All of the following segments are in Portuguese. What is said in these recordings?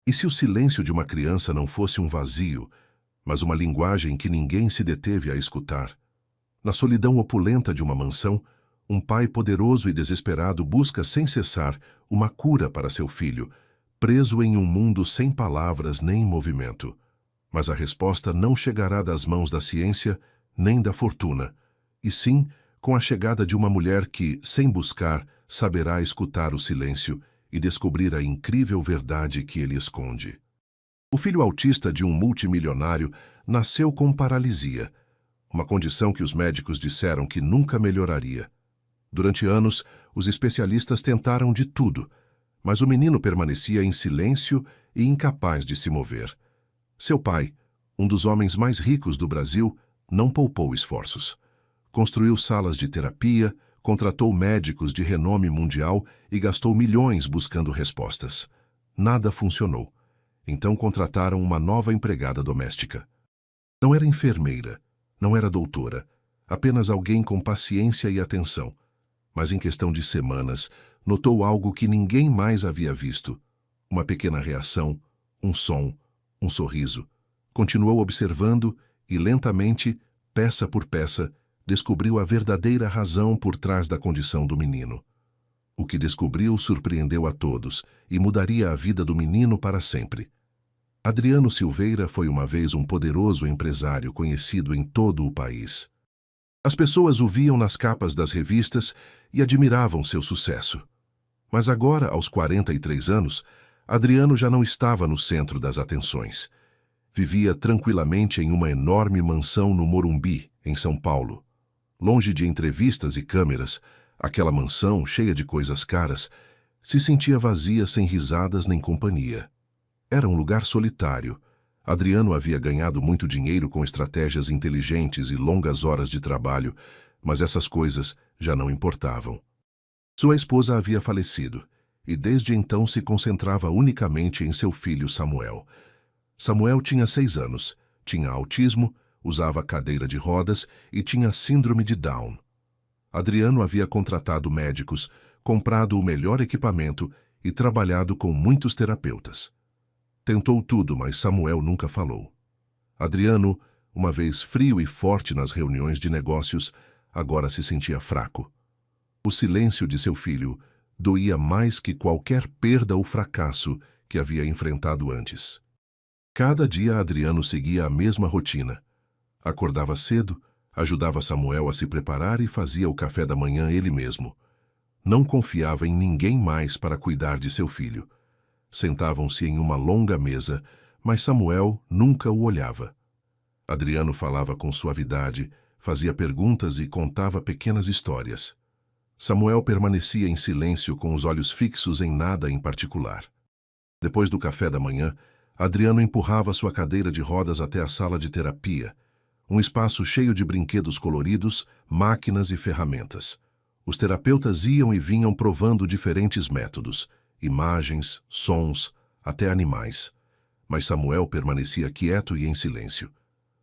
E se o silêncio de uma criança não fosse um vazio, mas uma linguagem que ninguém se deteve a escutar? Na solidão opulenta de uma mansão, um pai poderoso e desesperado busca sem cessar uma cura para seu filho, preso em um mundo sem palavras nem movimento. Mas a resposta não chegará das mãos da ciência nem da fortuna, e sim com a chegada de uma mulher que, sem buscar, saberá escutar o silêncio e descobrir a incrível verdade que ele esconde. O filho autista de um multimilionário nasceu com paralisia, uma condição que os médicos disseram que nunca melhoraria. Durante anos, os especialistas tentaram de tudo, mas o menino permanecia em silêncio e incapaz de se mover. Seu pai, um dos homens mais ricos do Brasil, não poupou esforços. Construiu salas de terapia, contratou médicos de renome mundial e gastou milhões buscando respostas. Nada funcionou. Então contrataram uma nova empregada doméstica. Não era enfermeira, não era doutora, apenas alguém com paciência e atenção. Mas em questão de semanas, notou algo que ninguém mais havia visto. Uma pequena reação, um som, um sorriso. Continuou observando e, lentamente, peça por peça, descobriu a verdadeira razão por trás da condição do menino. O que descobriu surpreendeu a todos e mudaria a vida do menino para sempre. Adriano Silveira foi uma vez um poderoso empresário conhecido em todo o país. As pessoas o viam nas capas das revistas e admiravam seu sucesso. Mas agora, aos 43 anos, Adriano já não estava no centro das atenções. Vivia tranquilamente em uma enorme mansão no Morumbi, em São Paulo. Longe de entrevistas e câmeras, aquela mansão, cheia de coisas caras, se sentia vazia sem risadas nem companhia. Era um lugar solitário. Adriano havia ganhado muito dinheiro com estratégias inteligentes e longas horas de trabalho, mas essas coisas já não importavam. Sua esposa havia falecido, e desde então se concentrava unicamente em seu filho Samuel. Samuel tinha 6 anos, tinha autismo, usava cadeira de rodas e tinha síndrome de Down. Adriano havia contratado médicos, comprado o melhor equipamento e trabalhado com muitos terapeutas. Tentou tudo, mas Samuel nunca falou. Adriano, uma vez frio e forte nas reuniões de negócios, agora se sentia fraco. O silêncio de seu filho doía mais que qualquer perda ou fracasso que havia enfrentado antes. Cada dia Adriano seguia a mesma rotina. Acordava cedo, ajudava Samuel a se preparar e fazia o café da manhã ele mesmo. Não confiava em ninguém mais para cuidar de seu filho. Sentavam-se em uma longa mesa, mas Samuel nunca o olhava. Adriano falava com suavidade, fazia perguntas e contava pequenas histórias. Samuel permanecia em silêncio com os olhos fixos em nada em particular. Depois do café da manhã, Adriano empurrava sua cadeira de rodas até a sala de terapia, um espaço cheio de brinquedos coloridos, máquinas e ferramentas. Os terapeutas iam e vinham provando diferentes métodos, imagens, sons, até animais. Mas Samuel permanecia quieto e em silêncio.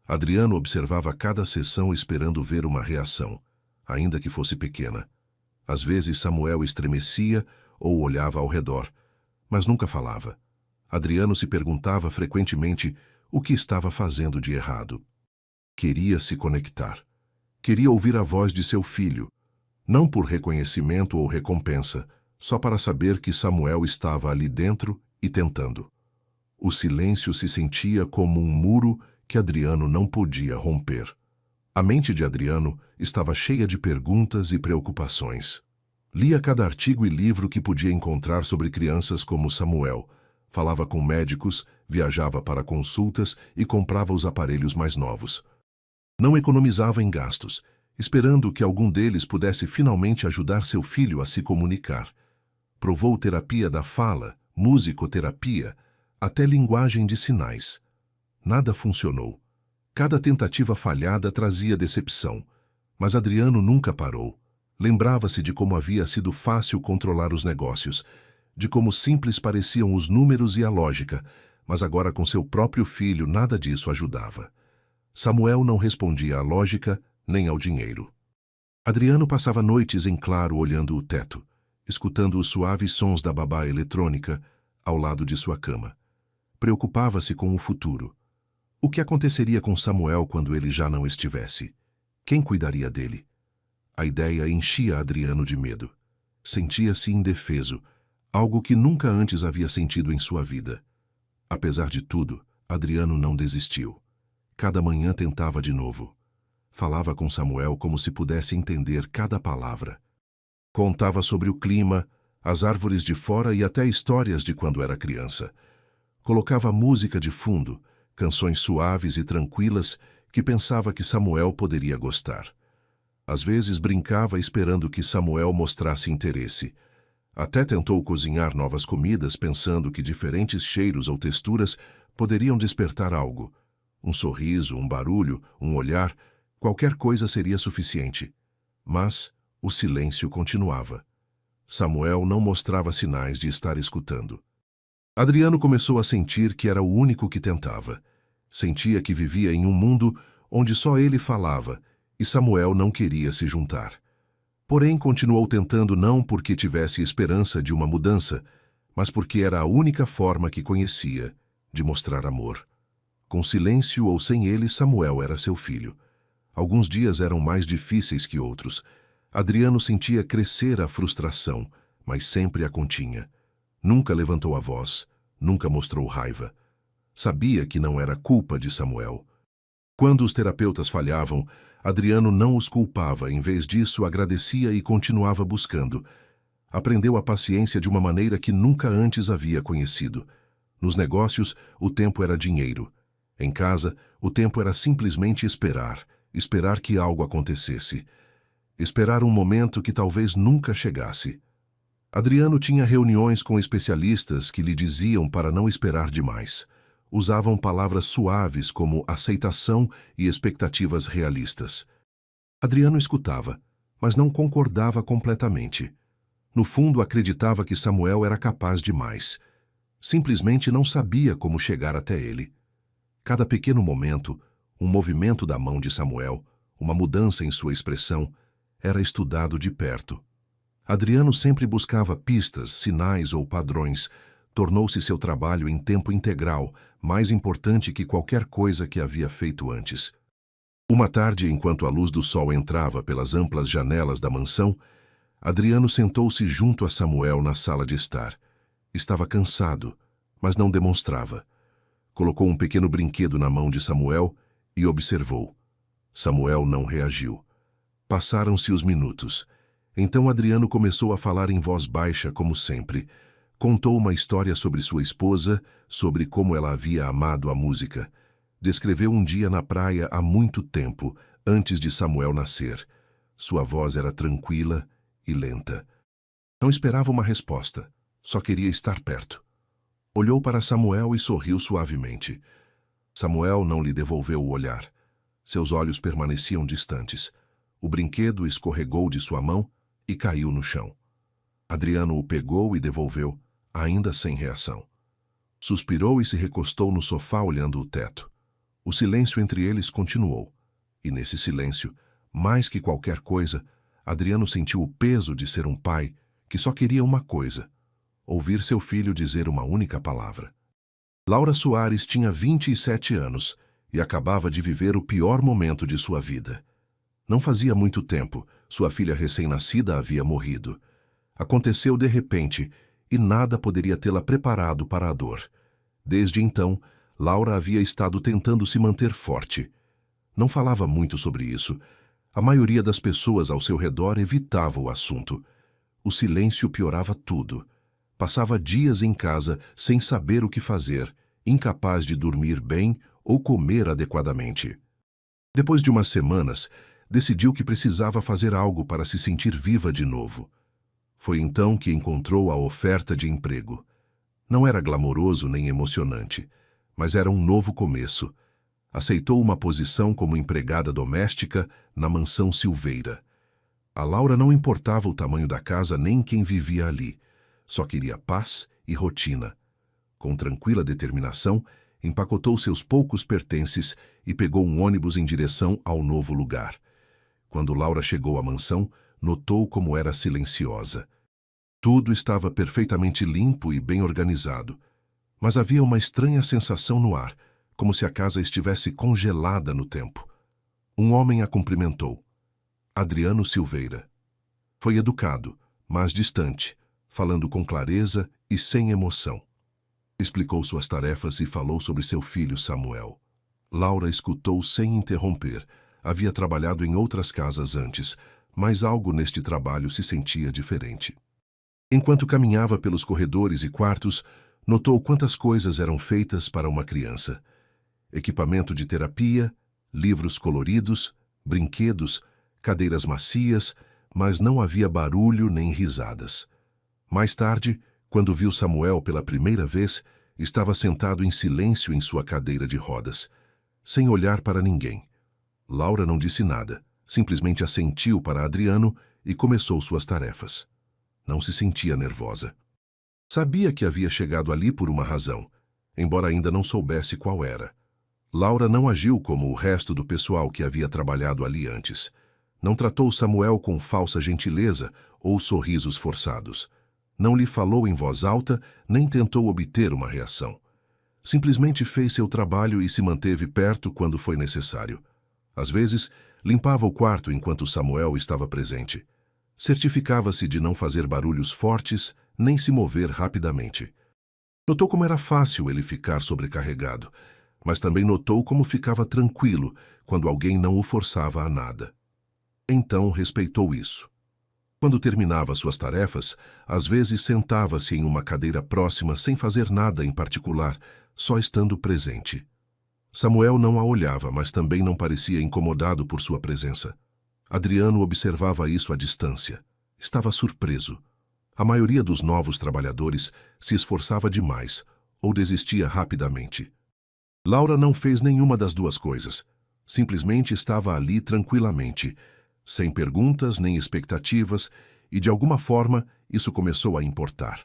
Adriano observava cada sessão esperando ver uma reação, ainda que fosse pequena. Às vezes Samuel estremecia ou olhava ao redor, mas nunca falava. Adriano se perguntava frequentemente o que estava fazendo de errado. Queria se conectar. Queria ouvir a voz de seu filho, não por reconhecimento ou recompensa, só para saber que Samuel estava ali dentro e tentando. O silêncio se sentia como um muro que Adriano não podia romper. A mente de Adriano estava cheia de perguntas e preocupações. Lia cada artigo e livro que podia encontrar sobre crianças como Samuel, falava com médicos, viajava para consultas e comprava os aparelhos mais novos. Não economizava em gastos, esperando que algum deles pudesse finalmente ajudar seu filho a se comunicar. Provou terapia da fala, musicoterapia, até linguagem de sinais. Nada funcionou. Cada tentativa falhada trazia decepção, mas Adriano nunca parou. Lembrava-se de como havia sido fácil controlar os negócios, de como simples pareciam os números e a lógica, mas agora com seu próprio filho nada disso ajudava. Samuel não respondia à lógica nem ao dinheiro. Adriano passava noites em claro olhando o teto, escutando os suaves sons da babá eletrônica ao lado de sua cama. Preocupava-se com o futuro. O que aconteceria com Samuel quando ele já não estivesse? Quem cuidaria dele? A ideia enchia Adriano de medo. Sentia-se indefeso, algo que nunca antes havia sentido em sua vida. Apesar de tudo, Adriano não desistiu. Cada manhã tentava de novo. Falava com Samuel como se pudesse entender cada palavra. Contava sobre o clima, as árvores de fora e até histórias de quando era criança. Colocava música de fundo, canções suaves e tranquilas que pensava que Samuel poderia gostar. Às vezes brincava esperando que Samuel mostrasse interesse. Até tentou cozinhar novas comidas pensando que diferentes cheiros ou texturas poderiam despertar algo. Um sorriso, um barulho, um olhar, qualquer coisa seria suficiente. Mas o silêncio continuava. Samuel não mostrava sinais de estar escutando. Adriano começou a sentir que era o único que tentava. Sentia que vivia em um mundo onde só ele falava e Samuel não queria se juntar. Porém, continuou tentando não porque tivesse esperança de uma mudança, mas porque era a única forma que conhecia de mostrar amor. Com silêncio ou sem ele, Samuel era seu filho. Alguns dias eram mais difíceis que outros. Adriano sentia crescer a frustração, mas sempre a continha. Nunca levantou a voz, nunca mostrou raiva. Sabia que não era culpa de Samuel. Quando os terapeutas falhavam, Adriano não os culpava, em vez disso agradecia e continuava buscando. Aprendeu a paciência de uma maneira que nunca antes havia conhecido. Nos negócios, o tempo era dinheiro. Em casa, o tempo era simplesmente esperar, esperar que algo acontecesse. Esperar um momento que talvez nunca chegasse. Adriano tinha reuniões com especialistas que lhe diziam para não esperar demais. Usavam palavras suaves como aceitação e expectativas realistas. Adriano escutava, mas não concordava completamente. No fundo, acreditava que Samuel era capaz de mais. Simplesmente não sabia como chegar até ele. Cada pequeno momento, um movimento da mão de Samuel, uma mudança em sua expressão, era estudado de perto. Adriano sempre buscava pistas, sinais ou padrões. Tornou-se seu trabalho em tempo integral, mais importante que qualquer coisa que havia feito antes. Uma tarde, enquanto a luz do sol entrava pelas amplas janelas da mansão, Adriano sentou-se junto a Samuel na sala de estar. Estava cansado, mas não demonstrava. Colocou um pequeno brinquedo na mão de Samuel e observou. Samuel não reagiu. Passaram-se os minutos. Então Adriano começou a falar em voz baixa, como sempre. Contou uma história sobre sua esposa, sobre como ela havia amado a música. Descreveu um dia na praia há muito tempo, antes de Samuel nascer. Sua voz era tranquila e lenta. Não esperava uma resposta, só queria estar perto. Olhou para Samuel e sorriu suavemente. Samuel não lhe devolveu o olhar. Seus olhos permaneciam distantes. O brinquedo escorregou de sua mão e caiu no chão. Adriano o pegou e devolveu, ainda sem reação. Suspirou e se recostou no sofá olhando o teto. O silêncio entre eles continuou. E nesse silêncio, mais que qualquer coisa, Adriano sentiu o peso de ser um pai que só queria uma coisa: ouvir seu filho dizer uma única palavra. Laura Soares tinha 27 anos e acabava de viver o pior momento de sua vida. Não fazia muito tempo, sua filha recém-nascida havia morrido. Aconteceu de repente e nada poderia tê-la preparado para a dor. Desde então, Laura havia estado tentando se manter forte. Não falava muito sobre isso. A maioria das pessoas ao seu redor evitava o assunto. O silêncio piorava tudo. Passava dias em casa sem saber o que fazer, incapaz de dormir bem ou comer adequadamente. Depois de umas semanas, decidiu que precisava fazer algo para se sentir viva de novo. Foi então que encontrou a oferta de emprego. Não era glamouroso nem emocionante, mas era um novo começo. Aceitou uma posição como empregada doméstica na mansão Silveira. A Laura não importava o tamanho da casa nem quem vivia ali. Só queria paz e rotina. Com tranquila determinação, empacotou seus poucos pertences e pegou um ônibus em direção ao novo lugar. Quando Laura chegou à mansão, notou como era silenciosa. Tudo estava perfeitamente limpo e bem organizado, Mas havia uma estranha sensação no ar, como se a casa estivesse congelada no tempo. Um homem a cumprimentou. Adriano Silveira. Foi educado, mas distante, falando com clareza e sem emoção. Explicou suas tarefas e falou sobre seu filho Samuel. Laura escutou sem interromper. Havia trabalhado em outras casas antes, mas algo neste trabalho se sentia diferente. Enquanto caminhava pelos corredores e quartos, notou quantas coisas eram feitas para uma criança. Equipamento de terapia, livros coloridos, brinquedos, cadeiras macias, mas não havia barulho nem risadas. Mais tarde, quando viu Samuel pela primeira vez, estava sentado em silêncio em sua cadeira de rodas, sem olhar para ninguém. Laura não disse nada, simplesmente assentiu para Adriano e começou suas tarefas. Não se sentia nervosa. Sabia que havia chegado ali por uma razão, embora ainda não soubesse qual era. Laura não agiu como o resto do pessoal que havia trabalhado ali antes. Não tratou Samuel com falsa gentileza ou sorrisos forçados. Não lhe falou em voz alta, nem tentou obter uma reação. Simplesmente fez seu trabalho e se manteve perto quando foi necessário. Às vezes, limpava o quarto enquanto Samuel estava presente. Certificava-se de não fazer barulhos fortes, nem se mover rapidamente. Notou como era fácil ele ficar sobrecarregado, mas também notou como ficava tranquilo quando alguém não o forçava a nada. Então respeitou isso. Quando terminava suas tarefas, às vezes sentava-se em uma cadeira próxima sem fazer nada em particular, só estando presente. Samuel não a olhava, mas também não parecia incomodado por sua presença. Adriano observava isso à distância. Estava surpreso. A maioria dos novos trabalhadores se esforçava demais ou desistia rapidamente. Laura não fez nenhuma das duas coisas. Simplesmente estava ali tranquilamente, sem perguntas nem expectativas, e de alguma forma isso começou a importar.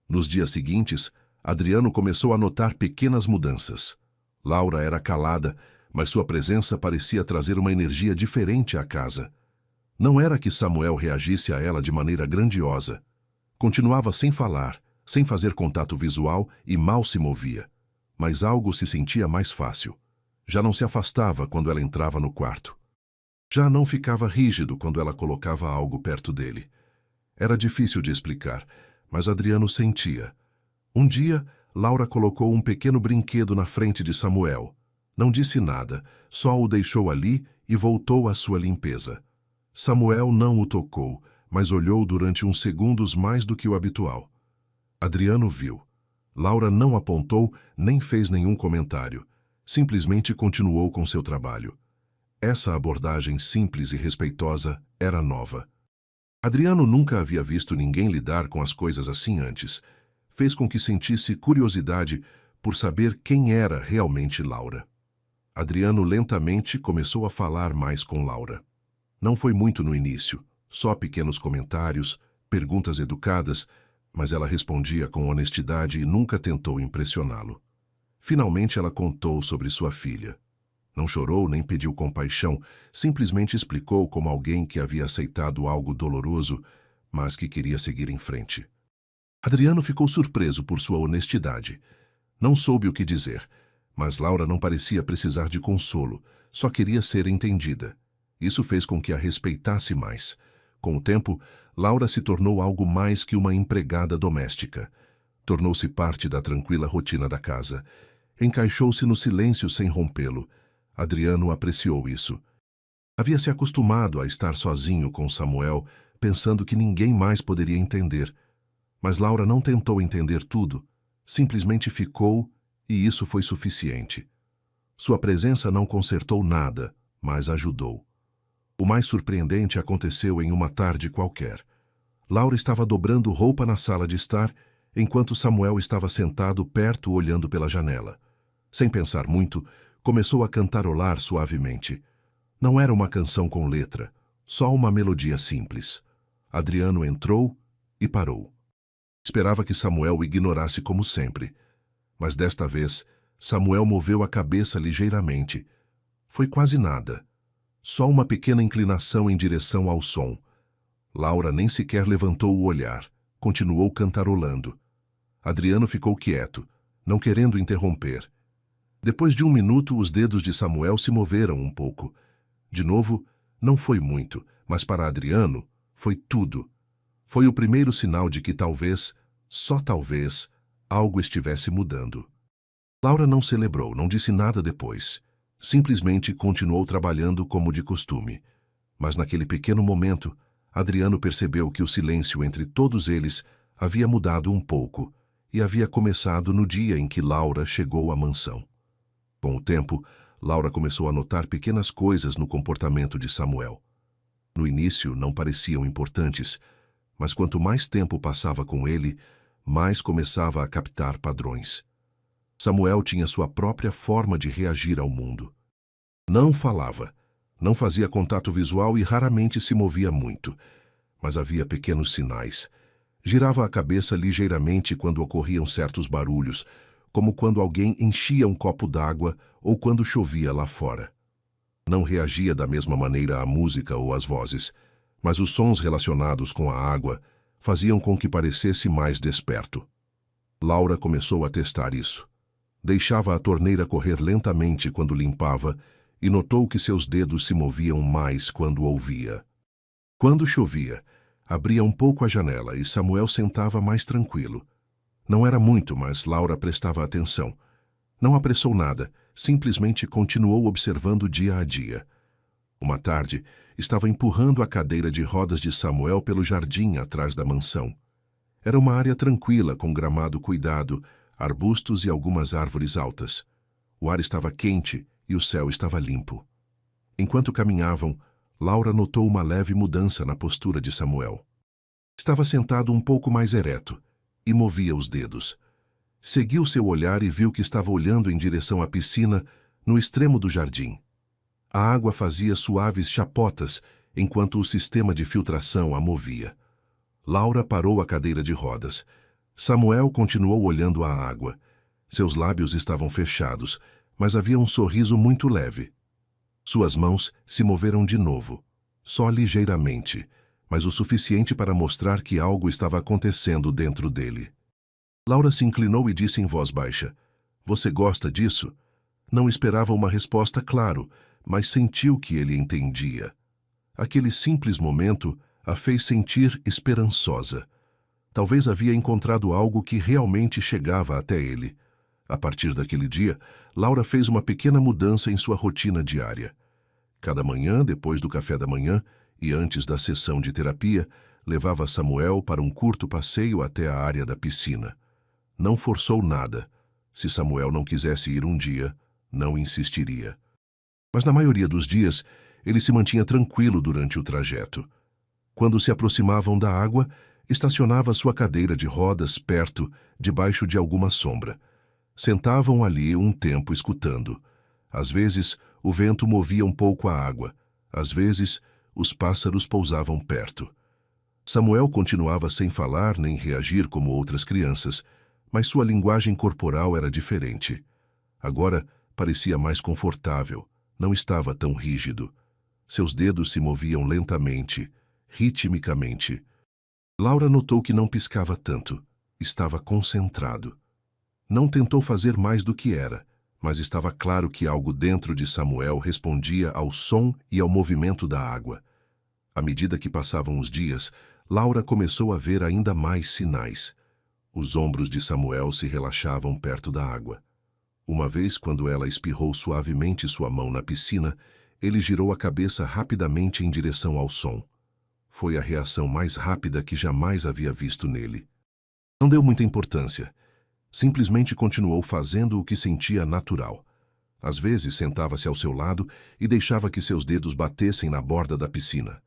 Nos dias seguintes, Adriano começou a notar pequenas mudanças. Laura era calada, mas sua presença parecia trazer uma energia diferente à casa. Não era que Samuel reagisse a ela de maneira grandiosa. Continuava sem falar, sem fazer contato visual e mal se movia. Mas algo se sentia mais fácil. Já não se afastava quando ela entrava no quarto. Já não ficava rígido quando ela colocava algo perto dele. Era difícil de explicar, mas Adriano sentia. Um dia, Laura colocou um pequeno brinquedo na frente de Samuel. Não disse nada, só o deixou ali e voltou à sua limpeza. Samuel não o tocou, mas olhou durante uns segundos mais do que o habitual. Adriano viu. Laura não apontou nem fez nenhum comentário. Simplesmente continuou com seu trabalho. Essa abordagem simples e respeitosa era nova. Adriano nunca havia visto ninguém lidar com as coisas assim antes. Fez com que sentisse curiosidade por saber quem era realmente Laura. Adriano lentamente começou a falar mais com Laura. Não foi muito no início, só pequenos comentários, perguntas educadas, mas ela respondia com honestidade e nunca tentou impressioná-lo. Finalmente ela contou sobre sua filha. Não chorou nem pediu compaixão, simplesmente explicou como alguém que havia aceitado algo doloroso, mas que queria seguir em frente. Adriano ficou surpreso por sua honestidade. Não soube o que dizer, mas Laura não parecia precisar de consolo, só queria ser entendida. Isso fez com que a respeitasse mais. Com o tempo, Laura se tornou algo mais que uma empregada doméstica. Tornou-se parte da tranquila rotina da casa. Encaixou-se no silêncio sem rompê-lo. Adriano apreciou isso. Havia se acostumado a estar sozinho com Samuel, pensando que ninguém mais poderia entender. Mas Laura não tentou entender tudo. Simplesmente ficou, e isso foi suficiente. Sua presença não consertou nada, mas ajudou. O mais surpreendente aconteceu em uma tarde qualquer. Laura estava dobrando roupa na sala de estar, enquanto Samuel estava sentado perto olhando pela janela. Sem pensar muito, começou a cantarolar suavemente. Não era uma canção com letra, só uma melodia simples. Adriano entrou e parou. Esperava que Samuel o ignorasse como sempre. Mas desta vez, Samuel moveu a cabeça ligeiramente. Foi quase nada. Só uma pequena inclinação em direção ao som. Laura nem sequer levantou o olhar. Continuou cantarolando. Adriano ficou quieto, não querendo interromper. Depois de 1 minuto, os dedos de Samuel se moveram um pouco. De novo, não foi muito, mas para Adriano, foi tudo. Foi o primeiro sinal de que talvez, só talvez, algo estivesse mudando. Laura não celebrou, não disse nada depois. Simplesmente continuou trabalhando como de costume. Mas naquele pequeno momento, Adriano percebeu que o silêncio entre todos eles havia mudado um pouco e havia começado no dia em que Laura chegou à mansão. Com o tempo, Laura começou a notar pequenas coisas no comportamento de Samuel. No início, não pareciam importantes, mas quanto mais tempo passava com ele, mais começava a captar padrões. Samuel tinha sua própria forma de reagir ao mundo. Não falava, não fazia contato visual e raramente se movia muito, mas havia pequenos sinais. Girava a cabeça ligeiramente quando ocorriam certos barulhos, como quando alguém enchia um copo d'água ou quando chovia lá fora. Não reagia da mesma maneira à música ou às vozes, mas os sons relacionados com a água faziam com que parecesse mais desperto. Laura começou a testar isso. Deixava a torneira correr lentamente quando limpava e notou que seus dedos se moviam mais quando ouvia. Quando chovia, abria um pouco a janela e Samuel sentava mais tranquilo. Não era muito, mas Laura prestava atenção. Não apressou nada, simplesmente continuou observando dia a dia. Uma tarde, estava empurrando a cadeira de rodas de Samuel pelo jardim atrás da mansão. Era uma área tranquila, com gramado cuidado, arbustos e algumas árvores altas. O ar estava quente e o céu estava limpo. Enquanto caminhavam, Laura notou uma leve mudança na postura de Samuel. Estava sentado um pouco mais ereto e movia os dedos. Seguiu seu olhar e viu que estava olhando em direção à piscina, no extremo do jardim. A água fazia suaves chapotas enquanto o sistema de filtração a movia. Laura parou a cadeira de rodas. Samuel continuou olhando a água. Seus lábios estavam fechados, mas havia um sorriso muito leve. Suas mãos se moveram de novo, só ligeiramente, mas o suficiente para mostrar que algo estava acontecendo dentro dele. Laura se inclinou e disse em voz baixa: "Você gosta disso?" Não esperava uma resposta claro, mas sentiu que ele entendia. Aquele simples momento a fez sentir esperançosa. Talvez havia encontrado algo que realmente chegava até ele. A partir daquele dia, Laura fez uma pequena mudança em sua rotina diária. Cada manhã, depois do café da manhã e antes da sessão de terapia, levava Samuel para um curto passeio até a área da piscina. Não forçou nada. Se Samuel não quisesse ir um dia, não insistiria. Mas na maioria dos dias, ele se mantinha tranquilo durante o trajeto. Quando se aproximavam da água, estacionava sua cadeira de rodas perto, debaixo de alguma sombra. Sentavam ali um tempo escutando. Às vezes, o vento movia um pouco a água. Às vezes, os pássaros pousavam perto. Samuel continuava sem falar nem reagir como outras crianças, mas sua linguagem corporal era diferente. Agora, parecia mais confortável, não estava tão rígido. Seus dedos se moviam lentamente, ritmicamente. Laura notou que não piscava tanto. Estava concentrado. Não tentou fazer mais do que era, mas estava claro que algo dentro de Samuel respondia ao som e ao movimento da água. À medida que passavam os dias, Laura começou a ver ainda mais sinais. Os ombros de Samuel se relaxavam perto da água. Uma vez, quando ela espirrou suavemente sua mão na piscina, ele girou a cabeça rapidamente em direção ao som. Foi a reação mais rápida que jamais havia visto nele. Não deu muita importância. Simplesmente continuou fazendo o que sentia natural. Às vezes, sentava-se ao seu lado e deixava que seus dedos batessem na borda da piscina.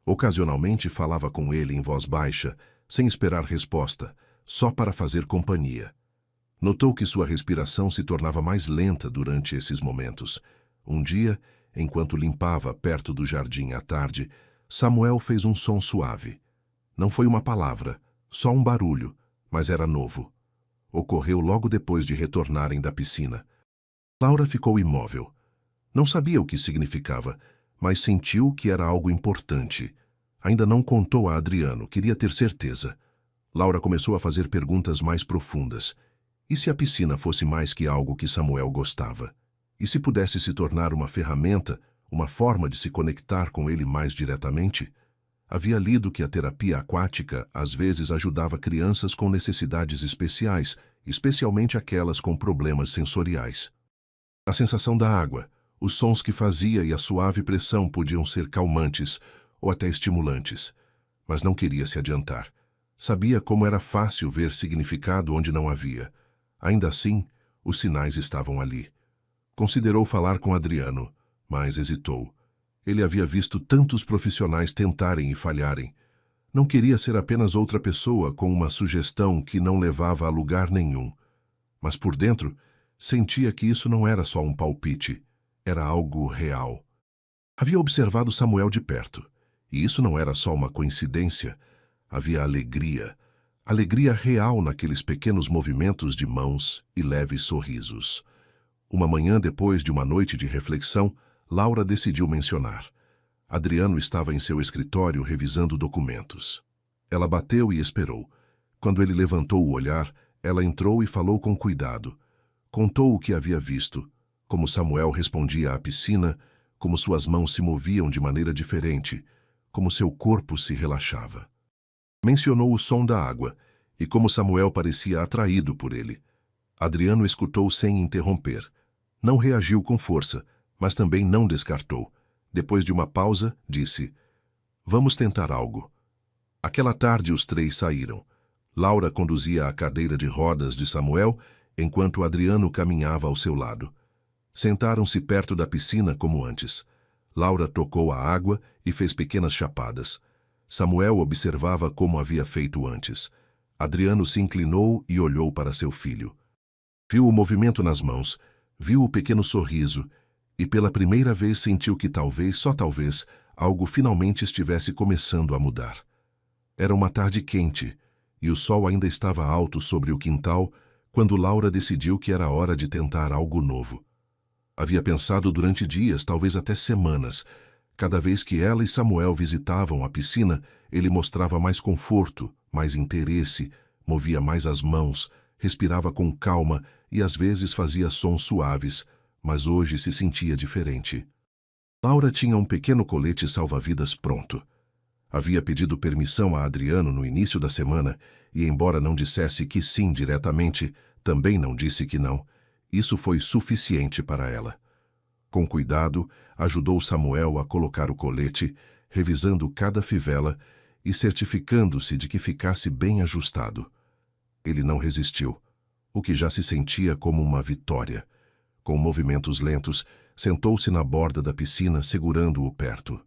Ocasionalmente, falava com ele em voz baixa, sem esperar resposta, só para fazer companhia. Notou que sua respiração se tornava mais lenta durante esses momentos. Um dia, enquanto limpava perto do jardim à tarde, Samuel fez um som suave. Não foi uma palavra, só um barulho, mas era novo. Ocorreu logo depois de retornarem da piscina. Laura ficou imóvel. Não sabia o que significava, mas sentiu que era algo importante. Ainda não contou a Adriano, queria ter certeza. Laura começou a fazer perguntas mais profundas. E se a piscina fosse mais que algo que Samuel gostava? E se pudesse se tornar uma ferramenta, uma forma de se conectar com ele mais diretamente? Havia lido que a terapia aquática às vezes ajudava crianças com necessidades especiais, especialmente aquelas com problemas sensoriais. A sensação da água, os sons que fazia e a suave pressão podiam ser calmantes ou até estimulantes, mas não queria se adiantar. Sabia como era fácil ver significado onde não havia. Ainda assim, os sinais estavam ali. Considerou falar com Adriano, mas hesitou. Ele havia visto tantos profissionais tentarem e falharem. Não queria ser apenas outra pessoa com uma sugestão que não levava a lugar nenhum. Mas por dentro, sentia que isso não era só um palpite, era algo real. Havia observado Samuel de perto, e isso não era só uma coincidência. Havia alegria, alegria real naqueles pequenos movimentos de mãos e leves sorrisos. Uma manhã depois de uma noite de reflexão, Laura decidiu mencionar. Adriano estava em seu escritório revisando documentos. Ela bateu e esperou. Quando ele levantou o olhar, ela entrou e falou com cuidado. Contou o que havia visto, como Samuel respondia à piscina, como suas mãos se moviam de maneira diferente, como seu corpo se relaxava. Mencionou o som da água e como Samuel parecia atraído por ele. Adriano escutou sem interromper. Não reagiu com força, mas também não descartou. Depois de uma pausa, disse: "Vamos tentar algo." Aquela tarde os três saíram. Laura conduzia a cadeira de rodas de Samuel, enquanto Adriano caminhava ao seu lado. Sentaram-se perto da piscina como antes. Laura tocou a água e fez pequenas chapadas. Samuel observava como havia feito antes. Adriano se inclinou e olhou para seu filho. Viu o movimento nas mãos, viu o pequeno sorriso, e pela primeira vez sentiu que talvez, só talvez, algo finalmente estivesse começando a mudar. Era uma tarde quente, e o sol ainda estava alto sobre o quintal, quando Laura decidiu que era hora de tentar algo novo. Havia pensado durante dias, talvez até semanas. Cada vez que ela e Samuel visitavam a piscina, ele mostrava mais conforto, mais interesse, movia mais as mãos, respirava com calma e às vezes fazia sons suaves, mas hoje se sentia diferente. Laura tinha um pequeno colete salva-vidas pronto. Havia pedido permissão a Adriano no início da semana e, embora não dissesse que sim diretamente, também não disse que não. Isso foi suficiente para ela. Com cuidado, ajudou Samuel a colocar o colete, revisando cada fivela e certificando-se de que ficasse bem ajustado. Ele não resistiu, o que já se sentia como uma vitória. Com movimentos lentos, sentou-se na borda da piscina, segurando-o perto.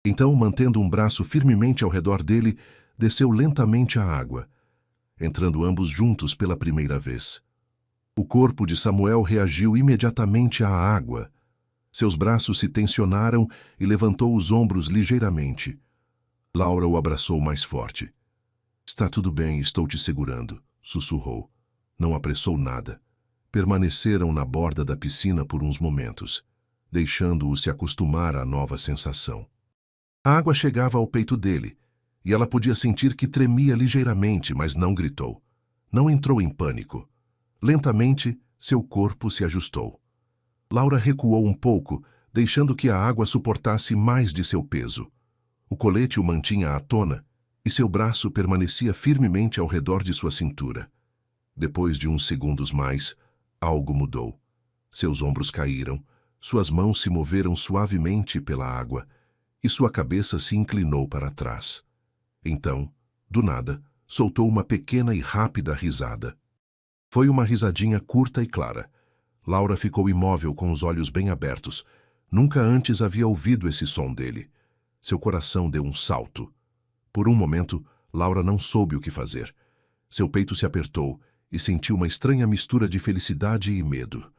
Então, mantendo um braço firmemente ao redor dele, desceu lentamente à água, entrando ambos juntos pela primeira vez. O corpo de Samuel reagiu imediatamente à água. Seus braços se tensionaram e levantou os ombros ligeiramente. Laura o abraçou mais forte. "Está tudo bem, estou te segurando", sussurrou. Não apressou nada. Permaneceram na borda da piscina por uns momentos, deixando-o se acostumar à nova sensação. A água chegava ao peito dele, e ela podia sentir que tremia ligeiramente, mas não gritou. Não entrou em pânico. Lentamente, seu corpo se ajustou. Laura recuou um pouco, deixando que a água suportasse mais de seu peso. O colete o mantinha à tona, e seu braço permanecia firmemente ao redor de sua cintura. Depois de uns segundos mais, algo mudou. Seus ombros caíram, suas mãos se moveram suavemente pela água, e sua cabeça se inclinou para trás. Então, do nada, soltou uma pequena e rápida risada. Foi uma risadinha curta e clara. Laura ficou imóvel com os olhos bem abertos. Nunca antes havia ouvido esse som dele. Seu coração deu um salto. Por um momento, Laura não soube o que fazer. Seu peito se apertou e sentiu uma estranha mistura de felicidade e medo.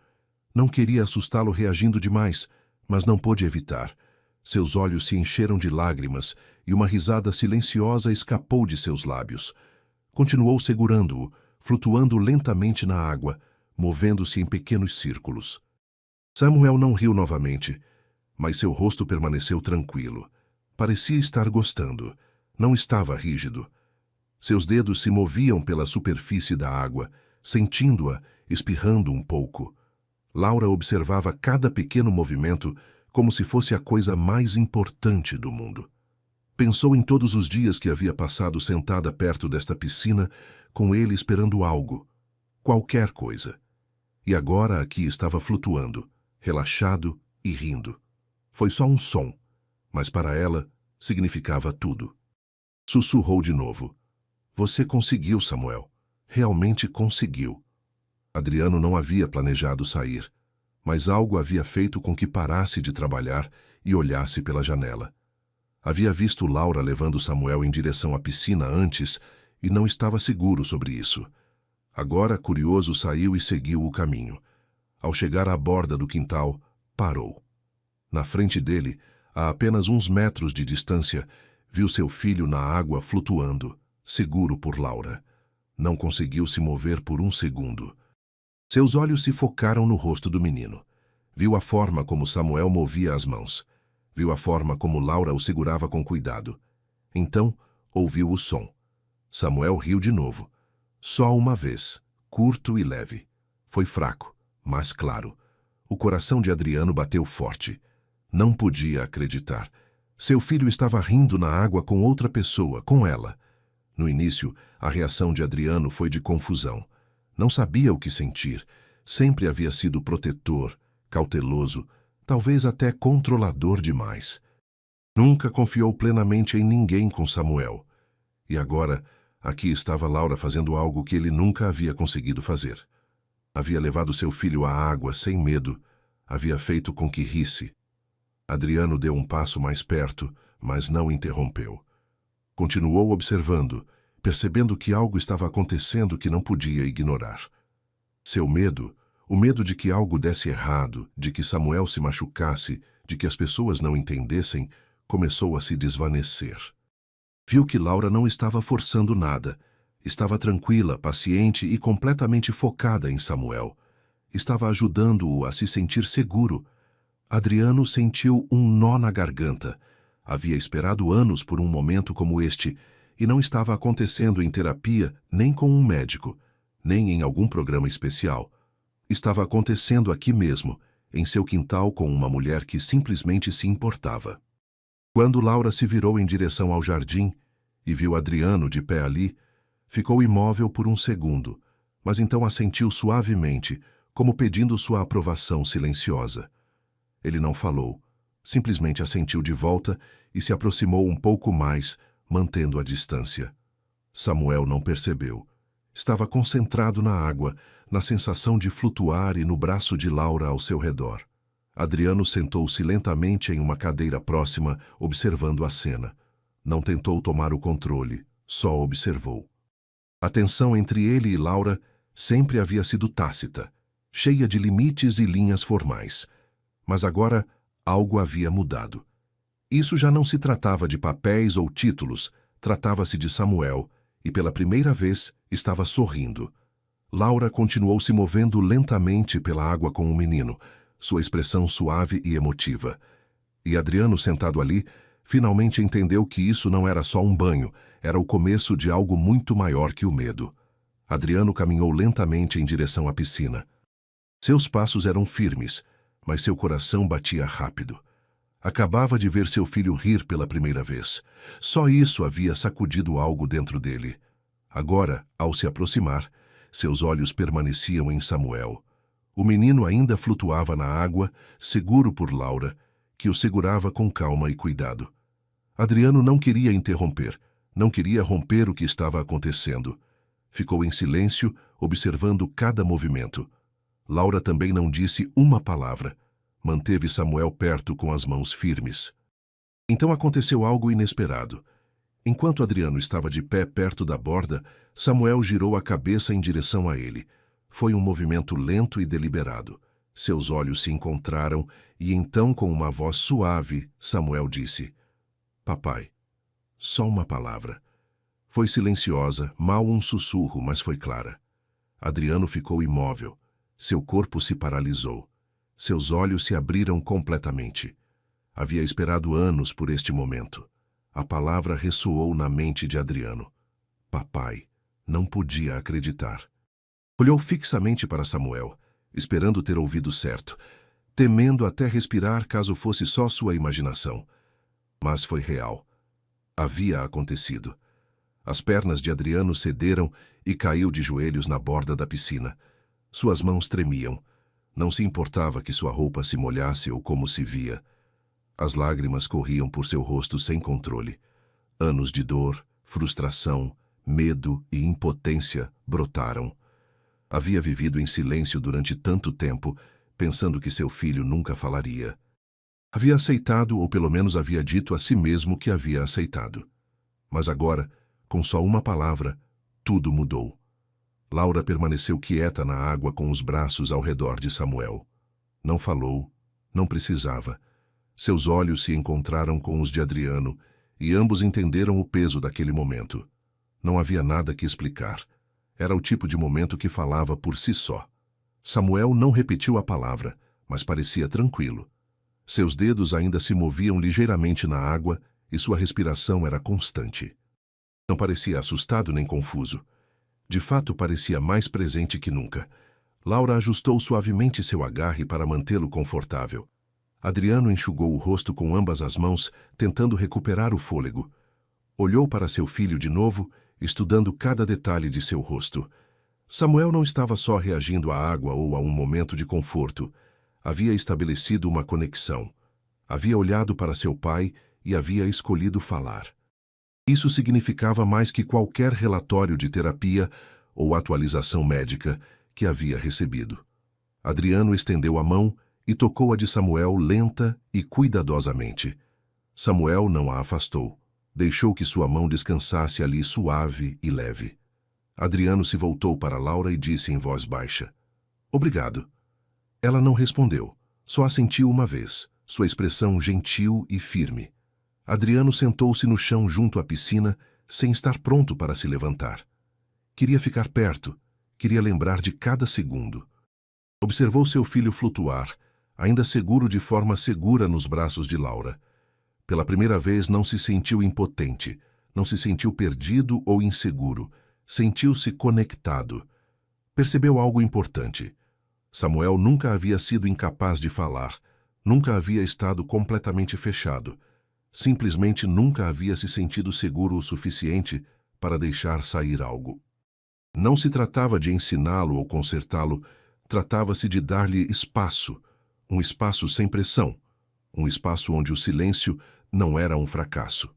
Não queria assustá-lo reagindo demais, mas não pôde evitar. Seus olhos se encheram de lágrimas e uma risada silenciosa escapou de seus lábios. Continuou segurando-o, flutuando lentamente na água, movendo-se em pequenos círculos. Samuel não riu novamente, mas seu rosto permaneceu tranquilo. Parecia estar gostando. Não estava rígido. Seus dedos se moviam pela superfície da água, sentindo-a, espirrando um pouco. Laura observava cada pequeno movimento como se fosse a coisa mais importante do mundo. Pensou em todos os dias que havia passado sentada perto desta piscina, com ele esperando algo, qualquer coisa. E agora aqui estava flutuando, relaxado e rindo. Foi só um som, mas para ela significava tudo. Sussurrou de novo. Você conseguiu, Samuel. Realmente conseguiu. Adriano não havia planejado sair, mas algo havia feito com que parasse de trabalhar e olhasse pela janela. Havia visto Laura levando Samuel em direção à piscina antes e não estava seguro sobre isso. Agora, curioso, saiu e seguiu o caminho. Ao chegar à borda do quintal, parou. Na frente dele, a apenas uns metros de distância, viu seu filho na água flutuando, seguro por Laura. Não conseguiu se mover por um segundo. Seus olhos se focaram no rosto do menino. Viu a forma como Samuel movia as mãos. Viu a forma como Laura o segurava com cuidado. Então, ouviu o som. Samuel riu de novo. Só uma vez, curto e leve. Foi fraco, mas claro. O coração de Adriano bateu forte. Não podia acreditar. Seu filho estava rindo na água com outra pessoa, com ela. No início, a reação de Adriano foi de confusão. Não sabia o que sentir. Sempre havia sido protetor, cauteloso, talvez até controlador demais. Nunca confiou plenamente em ninguém com Samuel. E agora, aqui estava Laura fazendo algo que ele nunca havia conseguido fazer. Havia levado seu filho à água sem medo. Havia feito com que risse. Adriano deu um passo mais perto, mas não interrompeu. Continuou observando, percebendo que algo estava acontecendo que não podia ignorar. Seu medo, o medo de que algo desse errado, de que Samuel se machucasse, de que as pessoas não entendessem, começou a se desvanecer. Viu que Laura não estava forçando nada. Estava tranquila, paciente e completamente focada em Samuel. Estava ajudando-o a se sentir seguro. Adriano sentiu um nó na garganta. Havia esperado anos por um momento como este, e não estava acontecendo em terapia nem com um médico, nem em algum programa especial. Estava acontecendo aqui mesmo, em seu quintal com uma mulher que simplesmente se importava. Quando Laura se virou em direção ao jardim e viu Adriano de pé ali, ficou imóvel por um segundo, mas então assentiu suavemente, como pedindo sua aprovação silenciosa. Ele não falou, simplesmente assentiu de volta e se aproximou um pouco mais, mantendo a distância. Samuel não percebeu. Estava concentrado na água, na sensação de flutuar e no braço de Laura ao seu redor. Adriano sentou-se lentamente em uma cadeira próxima, observando a cena. Não tentou tomar o controle, só observou. A tensão entre ele e Laura sempre havia sido tácita, cheia de limites e linhas formais. Mas agora algo havia mudado. Isso já não se tratava de papéis ou títulos, tratava-se de Samuel, e pela primeira vez estava sorrindo. Laura continuou se movendo lentamente pela água com o menino, sua expressão suave e emotiva. E Adriano, sentado ali, finalmente entendeu que isso não era só um banho, era o começo de algo muito maior que o medo. Adriano caminhou lentamente em direção à piscina. Seus passos eram firmes, mas seu coração batia rápido. Acabava de ver seu filho rir pela primeira vez. Só isso havia sacudido algo dentro dele. Agora, ao se aproximar, seus olhos permaneciam em Samuel. O menino ainda flutuava na água, seguro por Laura, que o segurava com calma e cuidado. Adriano não queria interromper, não queria romper o que estava acontecendo. Ficou em silêncio, observando cada movimento. Laura também não disse uma palavra. Manteve Samuel perto com as mãos firmes. Então aconteceu algo inesperado. Enquanto Adriano estava de pé perto da borda, Samuel girou a cabeça em direção a ele. Foi um movimento lento e deliberado. Seus olhos se encontraram e então, com uma voz suave, Samuel disse: Papai. Só uma palavra. Foi silenciosa, mal um sussurro, mas foi clara. Adriano ficou imóvel. Seu corpo se paralisou. Seus olhos se abriram completamente. Havia esperado anos por este momento. A palavra ressoou na mente de Adriano. Papai. Não podia acreditar. Olhou fixamente para Samuel, esperando ter ouvido certo, temendo até respirar caso fosse só sua imaginação. Mas foi real. Havia acontecido. As pernas de Adriano cederam e caiu de joelhos na borda da piscina. Suas mãos tremiam. Não se importava que sua roupa se molhasse ou como se via. As lágrimas corriam por seu rosto sem controle. Anos de dor, frustração, medo e impotência brotaram. Havia vivido em silêncio durante tanto tempo, pensando que seu filho nunca falaria. Havia aceitado, ou pelo menos havia dito a si mesmo que havia aceitado. Mas agora, com só uma palavra, tudo mudou. Laura permaneceu quieta na água com os braços ao redor de Samuel. Não falou, não precisava. Seus olhos se encontraram com os de Adriano e ambos entenderam o peso daquele momento. Não havia nada que explicar. Era o tipo de momento que falava por si só. Samuel não repetiu a palavra, mas parecia tranquilo. Seus dedos ainda se moviam ligeiramente na água e sua respiração era constante. Não parecia assustado nem confuso. De fato, parecia mais presente que nunca. Laura ajustou suavemente seu agarre para mantê-lo confortável. Adriano enxugou o rosto com ambas as mãos, tentando recuperar o fôlego. Olhou para seu filho de novo, estudando cada detalhe de seu rosto. Samuel não estava só reagindo à água ou a um momento de conforto. Havia estabelecido uma conexão. Havia olhado para seu pai e havia escolhido falar. Isso significava mais que qualquer relatório de terapia ou atualização médica que havia recebido. Adriano estendeu a mão e tocou a de Samuel lenta e cuidadosamente. Samuel não a afastou. Deixou que sua mão descansasse ali suave e leve. Adriano se voltou para Laura e disse em voz baixa: "Obrigado." Ela não respondeu, só assentiu uma vez, sua expressão gentil e firme. Adriano sentou-se no chão junto à piscina, sem estar pronto para se levantar. Queria ficar perto, queria lembrar de cada segundo. Observou seu filho flutuar, ainda seguro de forma segura nos braços de Laura. Pela primeira vez não se sentiu impotente, não se sentiu perdido ou inseguro, sentiu-se conectado. Percebeu algo importante. Samuel nunca havia sido incapaz de falar, nunca havia estado completamente fechado. Simplesmente nunca havia se sentido seguro o suficiente para deixar sair algo. Não se tratava de ensiná-lo ou consertá-lo, tratava-se de dar-lhe espaço, um espaço sem pressão, um espaço onde o silêncio não era um fracasso.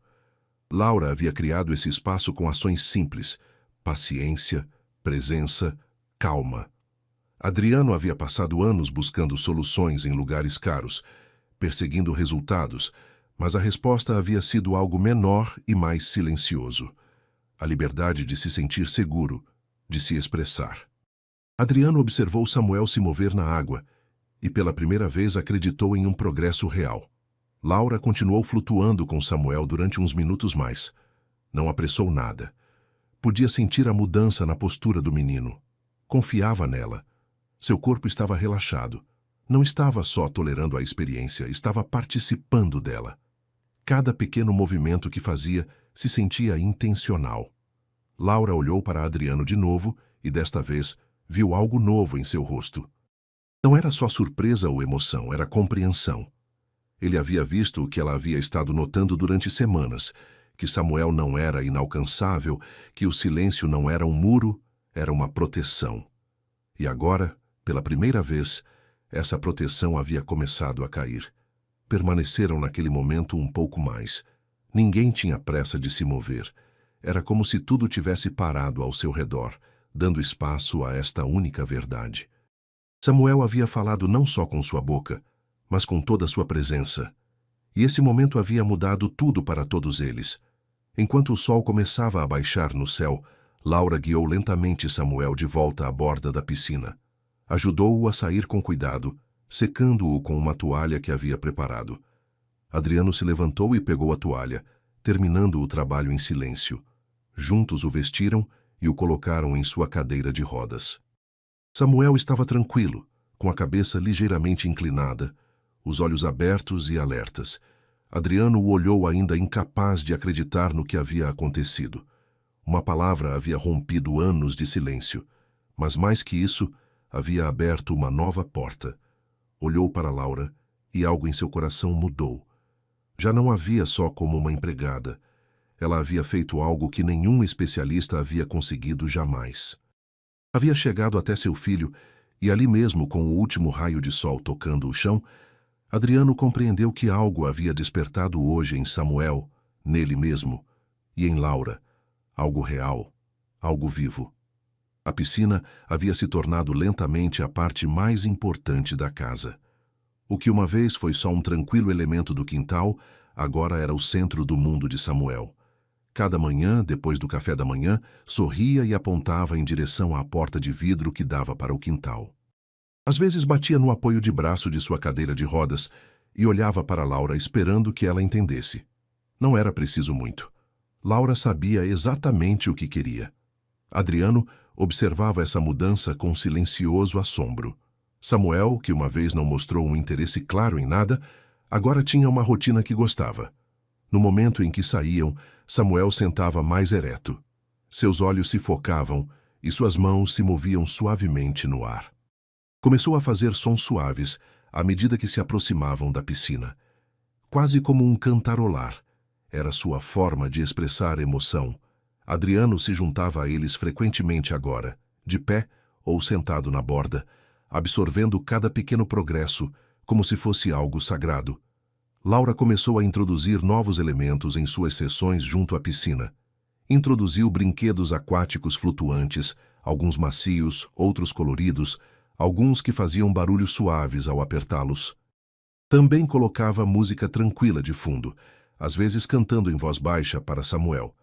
Laura havia criado esse espaço com ações simples: paciência, presença, calma. Adriano havia passado anos buscando soluções em lugares caros, perseguindo resultados, mas a resposta havia sido algo menor e mais silencioso: a liberdade de se sentir seguro, de se expressar. Adriano observou Samuel se mover na água e pela primeira vez acreditou em um progresso real. Laura continuou flutuando com Samuel durante uns minutos mais. Não apressou nada. Podia sentir a mudança na postura do menino. Confiava nela. Seu corpo estava relaxado. Não estava só tolerando a experiência, estava participando dela. Cada pequeno movimento que fazia se sentia intencional. Laura olhou para Adriano de novo e, desta vez, viu algo novo em seu rosto. Não era só surpresa ou emoção, era compreensão. Ele havia visto o que ela havia estado notando durante semanas, que Samuel não era inalcançável, que o silêncio não era um muro, era uma proteção. E agora, pela primeira vez, essa proteção havia começado a cair. Permaneceram naquele momento um pouco mais. Ninguém tinha pressa de se mover. Era como se tudo tivesse parado ao seu redor, dando espaço a esta única verdade. Samuel havia falado não só com sua boca, mas com toda a sua presença. E esse momento havia mudado tudo para todos eles. Enquanto o sol começava a baixar no céu, Laura guiou lentamente Samuel de volta à borda da piscina. Ajudou-o a sair com cuidado, secando-o com uma toalha que havia preparado. Adriano se levantou e pegou a toalha, terminando o trabalho em silêncio. Juntos o vestiram e o colocaram em sua cadeira de rodas. Samuel estava tranquilo, com a cabeça ligeiramente inclinada, os olhos abertos e alertas. Adriano o olhou ainda incapaz de acreditar no que havia acontecido. Uma palavra havia rompido anos de silêncio. Mas mais que isso, havia aberto uma nova porta. Olhou para Laura e algo em seu coração mudou. Já não a via só como uma empregada. Ela havia feito algo que nenhum especialista havia conseguido jamais. Havia chegado até seu filho e ali mesmo, com o último raio de sol tocando o chão, Adriano compreendeu que algo havia despertado hoje em Samuel, nele mesmo, e em Laura, algo real, algo vivo. A piscina havia se tornado lentamente a parte mais importante da casa. O que uma vez foi só um tranquilo elemento do quintal, agora era o centro do mundo de Samuel. Cada manhã, depois do café da manhã, sorria e apontava em direção à porta de vidro que dava para o quintal. Às vezes batia no apoio de braço de sua cadeira de rodas e olhava para Laura esperando que ela entendesse. Não era preciso muito. Laura sabia exatamente o que queria. Adriano observava essa mudança com silencioso assombro. Samuel, que uma vez não mostrou um interesse claro em nada, agora tinha uma rotina que gostava. No momento em que saíam, Samuel sentava mais ereto. Seus olhos se focavam e suas mãos se moviam suavemente no ar. Começou a fazer sons suaves à medida que se aproximavam da piscina. Quase como um cantarolar. Era sua forma de expressar emoção. Adriano se juntava a eles frequentemente agora, de pé ou sentado na borda, absorvendo cada pequeno progresso como se fosse algo sagrado. Laura começou a introduzir novos elementos em suas sessões junto à piscina. Introduziu brinquedos aquáticos flutuantes, alguns macios, outros coloridos, alguns que faziam barulhos suaves ao apertá-los. Também colocava música tranquila de fundo, às vezes cantando em voz baixa para Samuel.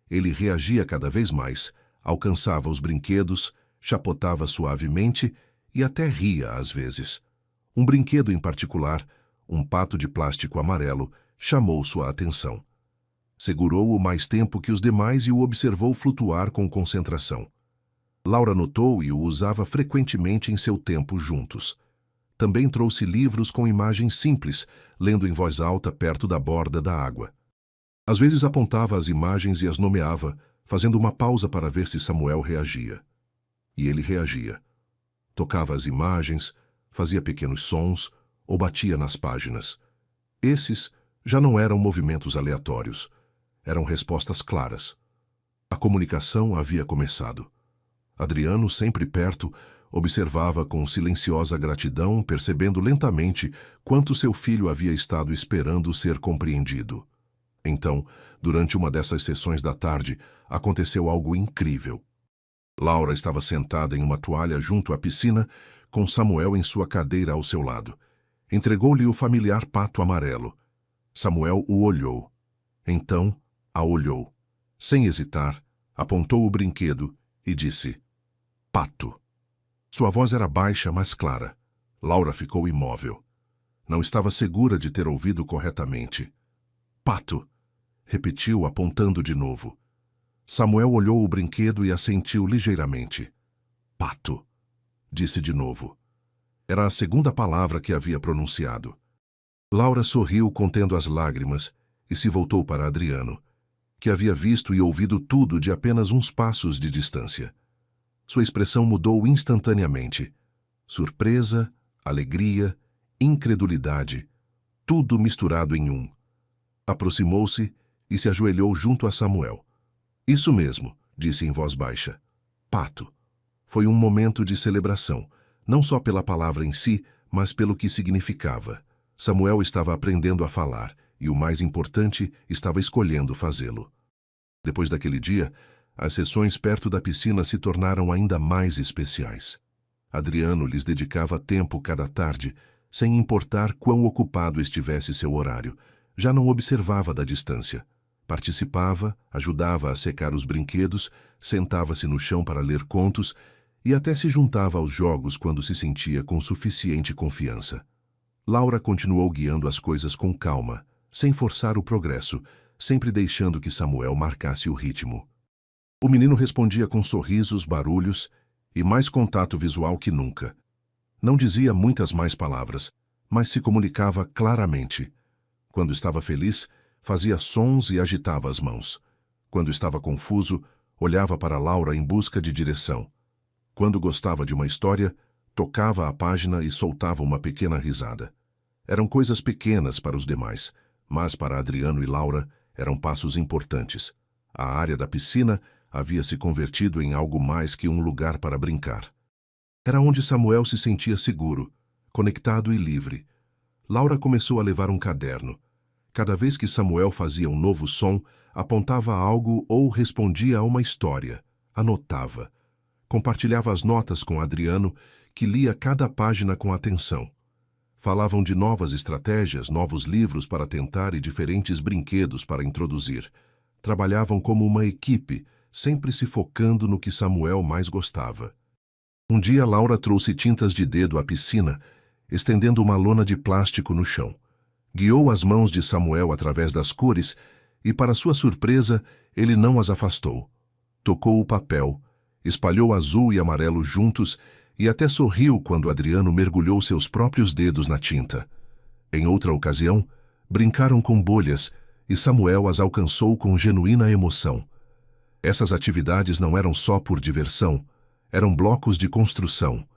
Ele reagia cada vez mais, alcançava os brinquedos, chapotava suavemente e até ria às vezes. Um brinquedo em particular, um pato de plástico amarelo, chamou sua atenção. Segurou-o mais tempo que os demais e o observou flutuar com concentração. Laura notou e o usava frequentemente em seu tempo juntos. Também trouxe livros com imagens simples, lendo em voz alta perto da borda da água. Às vezes apontava as imagens e as nomeava, fazendo uma pausa para ver se Samuel reagia. E ele reagia. Tocava as imagens, fazia pequenos sons ou batia nas páginas. Esses já não eram movimentos aleatórios. Eram respostas claras. A comunicação havia começado. Adriano, sempre perto, observava com silenciosa gratidão, percebendo lentamente quanto seu filho havia estado esperando ser compreendido. Então, durante uma dessas sessões da tarde, aconteceu algo incrível. Laura estava sentada em uma toalha junto à piscina, com Samuel em sua cadeira ao seu lado. Entregou-lhe o familiar pato amarelo. Samuel o olhou. Então, a olhou. Sem hesitar, apontou o brinquedo e disse: "Pato." Sua voz era baixa, mas clara. Laura ficou imóvel. Não estava segura de ter ouvido corretamente. "Pato", repetiu, apontando de novo. Samuel olhou o brinquedo e assentiu ligeiramente. "Pato", disse de novo. Era a segunda palavra que havia pronunciado. Laura sorriu contendo as lágrimas e se voltou para Adriano, que havia visto e ouvido tudo de apenas uns passos de distância. Sua expressão mudou instantaneamente. Surpresa, alegria, incredulidade, tudo misturado em um. Aproximou-se e se ajoelhou junto a Samuel. "Isso mesmo", disse em voz baixa. "Pato." Foi um momento de celebração, não só pela palavra em si, mas pelo que significava. Samuel estava aprendendo a falar e, o mais importante, estava escolhendo fazê-lo. Depois daquele dia, as sessões perto da piscina se tornaram ainda mais especiais. Adriano lhes dedicava tempo cada tarde, sem importar quão ocupado estivesse seu horário. Já não observava da distância. Participava, ajudava a secar os brinquedos, sentava-se no chão para ler contos e até se juntava aos jogos quando se sentia com suficiente confiança. Laura continuou guiando as coisas com calma, sem forçar o progresso, sempre deixando que Samuel marcasse o ritmo. O menino respondia com sorrisos, barulhos e mais contato visual que nunca. Não dizia muitas mais palavras, mas se comunicava claramente. Quando estava feliz, fazia sons e agitava as mãos. Quando estava confuso, olhava para Laura em busca de direção. Quando gostava de uma história, tocava a página e soltava uma pequena risada. Eram coisas pequenas para os demais, mas para Adriano e Laura eram passos importantes. A área da piscina havia se convertido em algo mais que um lugar para brincar. Era onde Samuel se sentia seguro, conectado e livre. Laura começou a levar um caderno. Cada vez que Samuel fazia um novo som, apontava algo ou respondia a uma história. Anotava. Compartilhava as notas com Adriano, que lia cada página com atenção. Falavam de novas estratégias, novos livros para tentar e diferentes brinquedos para introduzir. Trabalhavam como uma equipe, sempre se focando no que Samuel mais gostava. Um dia, Laura trouxe tintas de dedo à piscina, estendendo uma lona de plástico no chão. Guiou as mãos de Samuel através das cores e, para sua surpresa, ele não as afastou. Tocou o papel, espalhou azul e amarelo juntos e até sorriu quando Adriano mergulhou seus próprios dedos na tinta. Em outra ocasião, brincaram com bolhas e Samuel as alcançou com genuína emoção. Essas atividades não eram só por diversão, eram blocos de construção.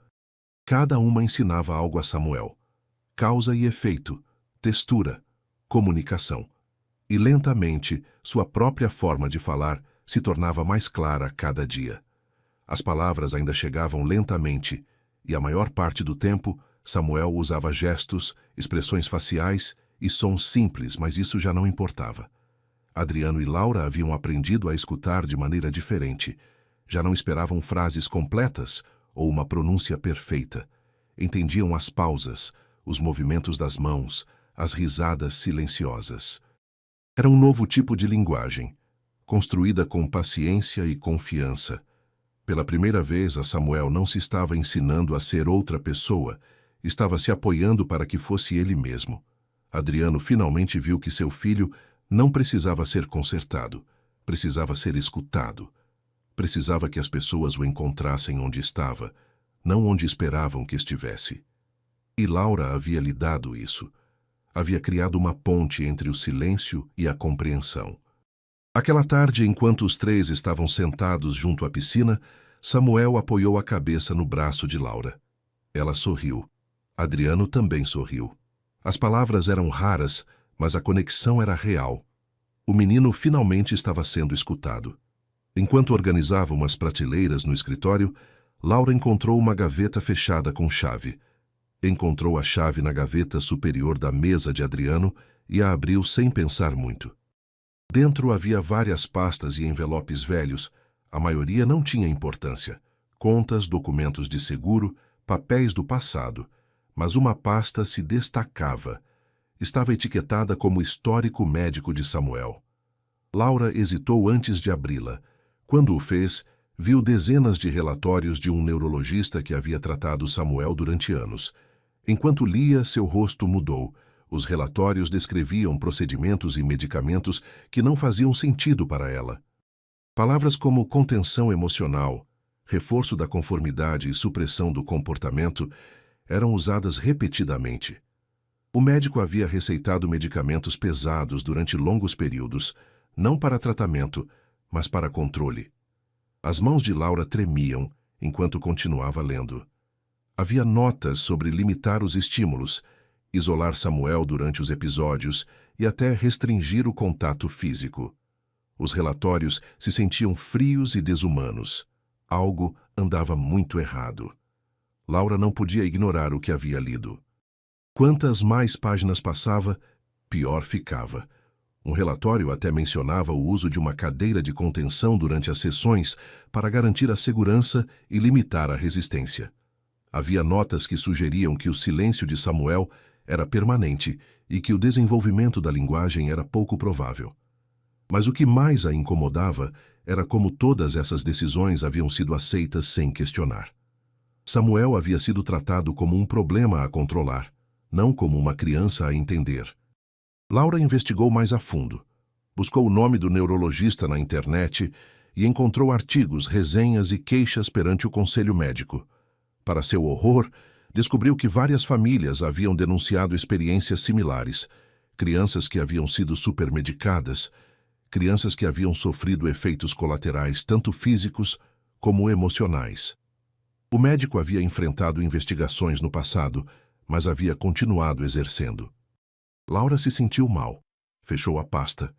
Cada uma ensinava algo a Samuel. Causa e efeito, textura, comunicação. E lentamente, sua própria forma de falar se tornava mais clara a cada dia. As palavras ainda chegavam lentamente, e a maior parte do tempo, Samuel usava gestos, expressões faciais e sons simples, mas isso já não importava. Adriano e Laura haviam aprendido a escutar de maneira diferente. Já não esperavam frases completas ou uma pronúncia perfeita. Entendiam as pausas, os movimentos das mãos, as risadas silenciosas. Era um novo tipo de linguagem, construída com paciência e confiança. Pela primeira vez, a Samuel não se estava ensinando a ser outra pessoa, estava se apoiando para que fosse ele mesmo. Adriano finalmente viu que seu filho não precisava ser consertado, precisava ser escutado. Precisava que as pessoas o encontrassem onde estava, não onde esperavam que estivesse. E Laura havia lhe dado isso. Havia criado uma ponte entre o silêncio e a compreensão. Aquela tarde, enquanto os três estavam sentados junto à piscina, Samuel apoiou a cabeça no braço de Laura. Ela sorriu. Adriano também sorriu. As palavras eram raras, mas a conexão era real. O menino finalmente estava sendo escutado. Enquanto organizava umas prateleiras no escritório, Laura encontrou uma gaveta fechada com chave. Encontrou a chave na gaveta superior da mesa de Adriano e a abriu sem pensar muito. Dentro havia várias pastas e envelopes velhos. A maioria não tinha importância. Contas, documentos de seguro, papéis do passado. Mas uma pasta se destacava. Estava etiquetada como histórico médico de Samuel. Laura hesitou antes de abri-la. Quando o fez, viu dezenas de relatórios de um neurologista que havia tratado Samuel durante anos. Enquanto lia, seu rosto mudou. Os relatórios descreviam procedimentos e medicamentos que não faziam sentido para ela. Palavras como contenção emocional, reforço da conformidade e supressão do comportamento eram usadas repetidamente. O médico havia receitado medicamentos pesados durante longos períodos, não para tratamento, mas para controle. As mãos de Laura tremiam enquanto continuava lendo. Havia notas sobre limitar os estímulos, isolar Samuel durante os episódios e até restringir o contato físico. Os relatórios se sentiam frios e desumanos. Algo andava muito errado. Laura não podia ignorar o que havia lido. Quantas mais páginas passava, pior ficava. Um relatório até mencionava o uso de uma cadeira de contenção durante as sessões para garantir a segurança e limitar a resistência. Havia notas que sugeriam que o silêncio de Samuel era permanente e que o desenvolvimento da linguagem era pouco provável. Mas o que mais a incomodava era como todas essas decisões haviam sido aceitas sem questionar. Samuel havia sido tratado como um problema a controlar, não como uma criança a entender. Laura investigou mais a fundo. Buscou o nome do neurologista na internet e encontrou artigos, resenhas e queixas perante o conselho médico. Para seu horror, descobriu que várias famílias haviam denunciado experiências similares. Crianças que haviam sido supermedicadas, crianças que haviam sofrido efeitos colaterais tanto físicos como emocionais. O médico havia enfrentado investigações no passado, mas havia continuado exercendo. Laura se sentiu mal, fechou a pasta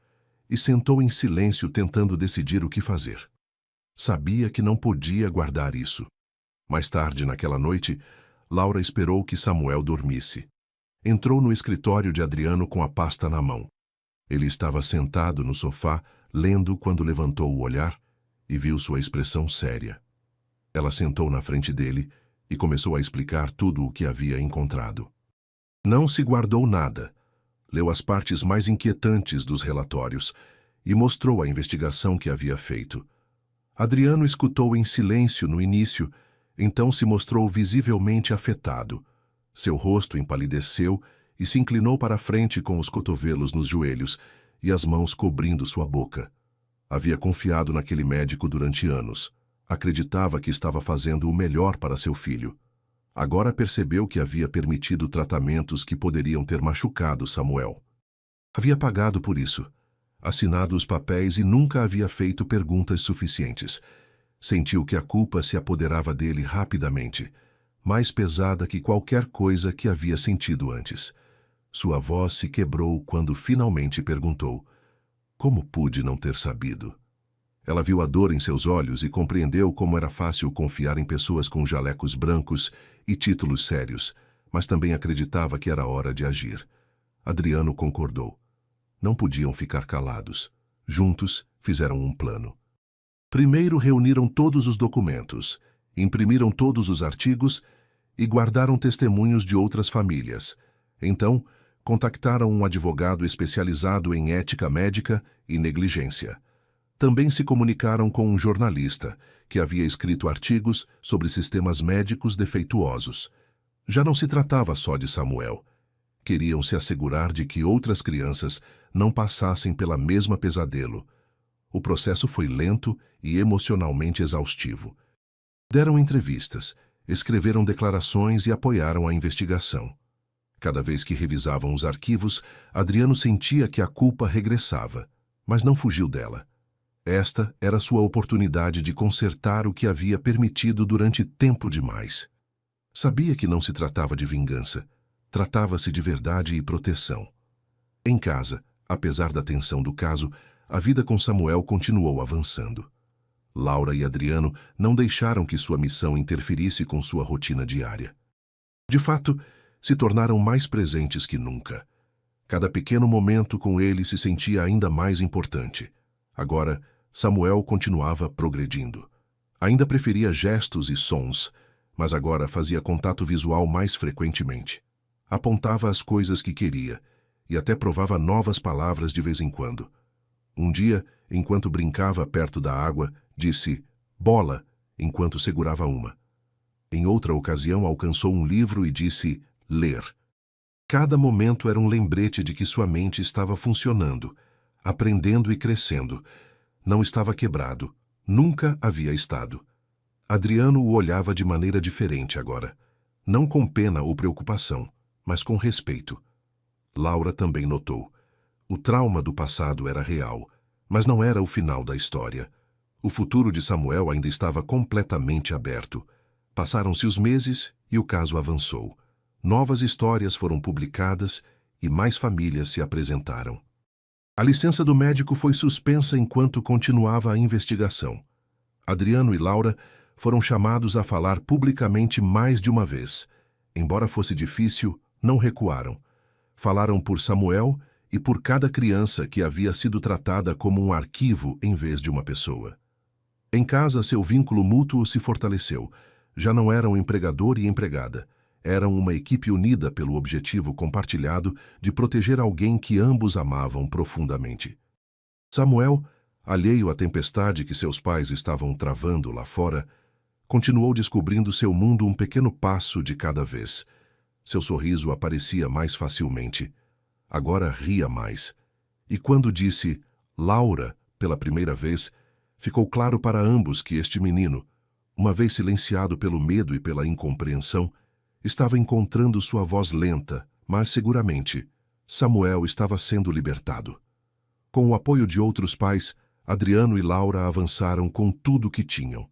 e sentou em silêncio tentando decidir o que fazer. Sabia que não podia guardar isso. Mais tarde naquela noite, Laura esperou que Samuel dormisse. Entrou no escritório de Adriano com a pasta na mão. Ele estava sentado no sofá, lendo quando levantou o olhar e viu sua expressão séria. Ela sentou na frente dele e começou a explicar tudo o que havia encontrado. Não se guardou nada. Leu as partes mais inquietantes dos relatórios e mostrou a investigação que havia feito. Adriano escutou em silêncio no início, então se mostrou visivelmente afetado. Seu rosto empalideceu e se inclinou para a frente com os cotovelos nos joelhos e as mãos cobrindo sua boca. Havia confiado naquele médico durante anos. Acreditava que estava fazendo o melhor para seu filho. Agora percebeu que havia permitido tratamentos que poderiam ter machucado Samuel. Havia pagado por isso, assinado os papéis e nunca havia feito perguntas suficientes. Sentiu que a culpa se apoderava dele rapidamente, mais pesada que qualquer coisa que havia sentido antes. Sua voz se quebrou quando finalmente perguntou: "Como pude não ter sabido?" Ela viu a dor em seus olhos e compreendeu como era fácil confiar em pessoas com jalecos brancos e títulos sérios, mas também acreditava que era hora de agir. Adriano concordou. Não podiam ficar calados. Juntos, fizeram um plano. Primeiro reuniram todos os documentos, imprimiram todos os artigos e guardaram testemunhos de outras famílias. Então, contactaram um advogado especializado em ética médica e negligência. Também se comunicaram com um jornalista, que havia escrito artigos sobre sistemas médicos defeituosos. Já não se tratava só de Samuel. Queriam se assegurar de que outras crianças não passassem pela mesma pesadelo. O processo foi lento e emocionalmente exaustivo. Deram entrevistas, escreveram declarações e apoiaram a investigação. Cada vez que revisavam os arquivos, Adriano sentia que a culpa regressava, mas não fugiu dela. Esta era sua oportunidade de consertar o que havia permitido durante tempo demais. Sabia que não se tratava de vingança, tratava-se de verdade e proteção. Em casa, apesar da tensão do caso, a vida com Samuel continuou avançando. Laura e Adriano não deixaram que sua missão interferisse com sua rotina diária. De fato, se tornaram mais presentes que nunca. Cada pequeno momento com ele se sentia ainda mais importante. Agora, Samuel continuava progredindo. Ainda preferia gestos e sons, mas agora fazia contato visual mais frequentemente. Apontava as coisas que queria e até provava novas palavras de vez em quando. Um dia, enquanto brincava perto da água, disse "bola" enquanto segurava uma. Em outra ocasião, alcançou um livro e disse "ler". Cada momento era um lembrete de que sua mente estava funcionando, aprendendo e crescendo. Não estava quebrado. Nunca havia estado. Adriano o olhava de maneira diferente agora. Não com pena ou preocupação, mas com respeito. Laura também notou. O trauma do passado era real, mas não era o final da história. O futuro de Samuel ainda estava completamente aberto. Passaram-se os meses e o caso avançou. Novas histórias foram publicadas e mais famílias se apresentaram. A licença do médico foi suspensa enquanto continuava a investigação. Adriano e Laura foram chamados a falar publicamente mais de uma vez. Embora fosse difícil, não recuaram. Falaram por Samuel e por cada criança que havia sido tratada como um arquivo em vez de uma pessoa. Em casa, seu vínculo mútuo se fortaleceu. Já não eram empregador e empregada. Eram uma equipe unida pelo objetivo compartilhado de proteger alguém que ambos amavam profundamente. Samuel, alheio à tempestade que seus pais estavam travando lá fora, continuou descobrindo seu mundo um pequeno passo de cada vez. Seu sorriso aparecia mais facilmente. Agora ria mais. E quando disse Laura pela primeira vez, ficou claro para ambos que este menino, uma vez silenciado pelo medo e pela incompreensão, estava encontrando sua voz lenta, mas seguramente. Samuel estava sendo libertado. Com o apoio de outros pais, Adriano e Laura avançaram com tudo o que tinham.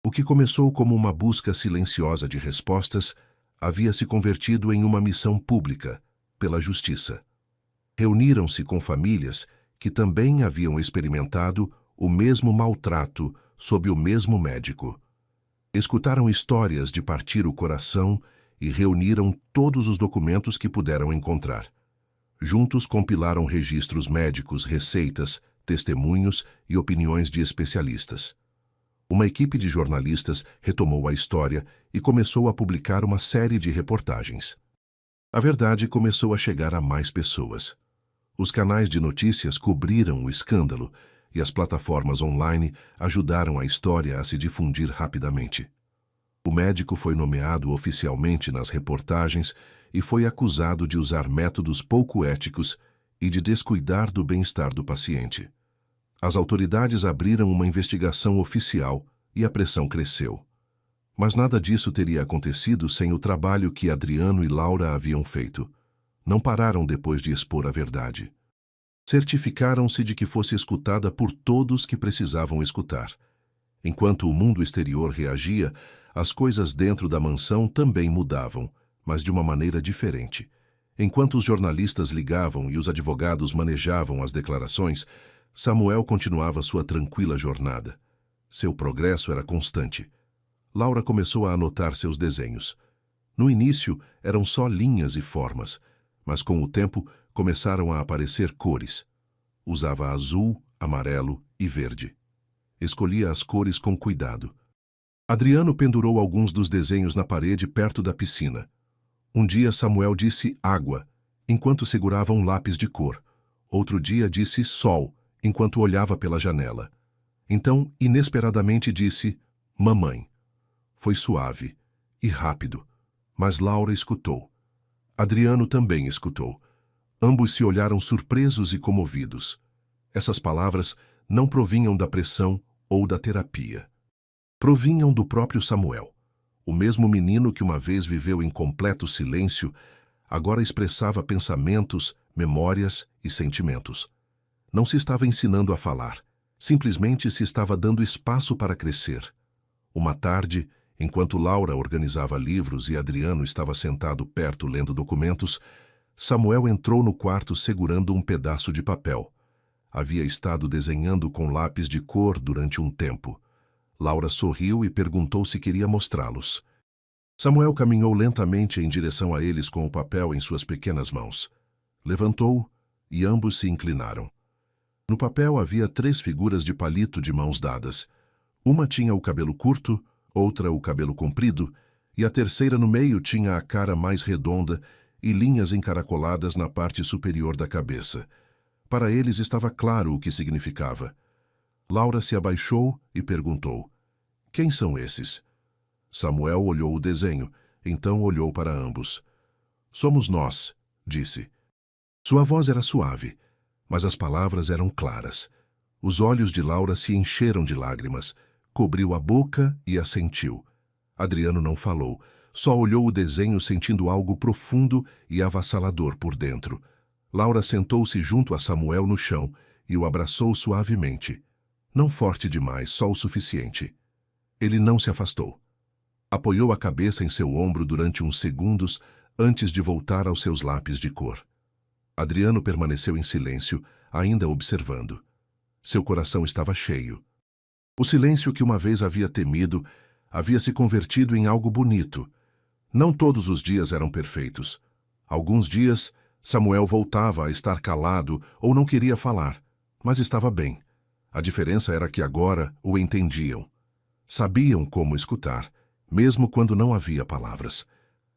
O que começou como uma busca silenciosa de respostas havia se convertido em uma missão pública, pela justiça. Reuniram-se com famílias que também haviam experimentado o mesmo maltrato sob o mesmo médico. Escutaram histórias de partir o coração e reuniram todos os documentos que puderam encontrar. Juntos compilaram registros médicos, receitas, testemunhos e opiniões de especialistas. Uma equipe de jornalistas retomou a história e começou a publicar uma série de reportagens. A verdade começou a chegar a mais pessoas. Os canais de notícias cobriram o escândalo e as plataformas online ajudaram a história a se difundir rapidamente. O médico foi nomeado oficialmente nas reportagens e foi acusado de usar métodos pouco éticos e de descuidar do bem-estar do paciente. As autoridades abriram uma investigação oficial e a pressão cresceu. Mas nada disso teria acontecido sem o trabalho que Adriano e Laura haviam feito. Não pararam depois de expor a verdade. Certificaram-se de que fosse escutada por todos que precisavam escutar. Enquanto o mundo exterior reagia, as coisas dentro da mansão também mudavam, mas de uma maneira diferente. Enquanto os jornalistas ligavam e os advogados manejavam as declarações, Samuel continuava sua tranquila jornada. Seu progresso era constante. Laura começou a anotar seus desenhos. No início, eram só linhas e formas, mas com o tempo começaram a aparecer cores. Usava azul, amarelo e verde. Escolhia as cores com cuidado. Adriano pendurou alguns dos desenhos na parede perto da piscina. Um dia Samuel disse água, enquanto segurava um lápis de cor. Outro dia disse sol, enquanto olhava pela janela. Então, inesperadamente disse mamãe. Foi suave e rápido, mas Laura escutou. Adriano também escutou. Ambos se olharam surpresos e comovidos. Essas palavras não provinham da pressão ou da terapia. Provinham do próprio Samuel. O mesmo menino que uma vez viveu em completo silêncio, agora expressava pensamentos, memórias e sentimentos. Não se estava ensinando a falar, simplesmente se estava dando espaço para crescer. Uma tarde, enquanto Laura organizava livros e Adriano estava sentado perto lendo documentos, Samuel entrou no quarto segurando um pedaço de papel. Havia estado desenhando com lápis de cor durante um tempo. Laura sorriu e perguntou se queria mostrá-los. Samuel caminhou lentamente em direção a eles com o papel em suas pequenas mãos. Levantou e ambos se inclinaram. No papel havia 3 figuras de palito de mãos dadas. Uma tinha o cabelo curto, outra o cabelo comprido, e a terceira no meio tinha a cara mais redonda e linhas encaracoladas na parte superior da cabeça. Para eles estava claro o que significava. Laura se abaixou e perguntou: quem são esses? Samuel olhou o desenho, então olhou para ambos. Somos nós, disse. Sua voz era suave, mas as palavras eram claras. Os olhos de Laura se encheram de lágrimas, cobriu a boca e assentiu. Adriano não falou, só olhou o desenho sentindo algo profundo e avassalador por dentro. Laura sentou-se junto a Samuel no chão e o abraçou suavemente. Não forte demais, só o suficiente. Ele não se afastou. Apoiou a cabeça em seu ombro durante uns segundos antes de voltar aos seus lápis de cor. Adriano permaneceu em silêncio, ainda observando. Seu coração estava cheio. O silêncio que uma vez havia temido havia se convertido em algo bonito. Não todos os dias eram perfeitos. Alguns dias, Samuel voltava a estar calado ou não queria falar, mas estava bem. A diferença era que agora o entendiam. Sabiam como escutar, mesmo quando não havia palavras.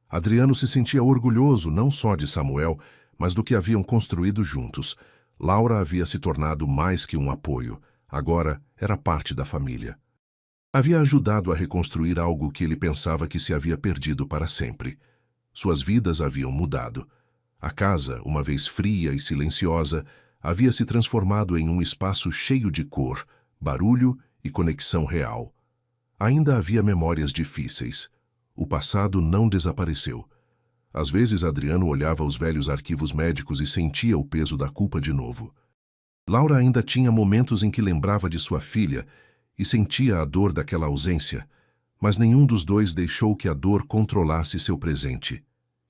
Adriano se sentia orgulhoso não só de Samuel, mas do que haviam construído juntos. Laura havia se tornado mais que um apoio. Agora era parte da família. Havia ajudado a reconstruir algo que ele pensava que se havia perdido para sempre. Suas vidas haviam mudado. A casa, uma vez fria e silenciosa, havia se transformado em um espaço cheio de cor, barulho e conexão real. Ainda havia memórias difíceis. O passado não desapareceu. Às vezes Adriano olhava os velhos arquivos médicos e sentia o peso da culpa de novo. Laura ainda tinha momentos em que lembrava de sua filha e sentia a dor daquela ausência, Mas nenhum dos dois deixou que a dor controlasse seu presente.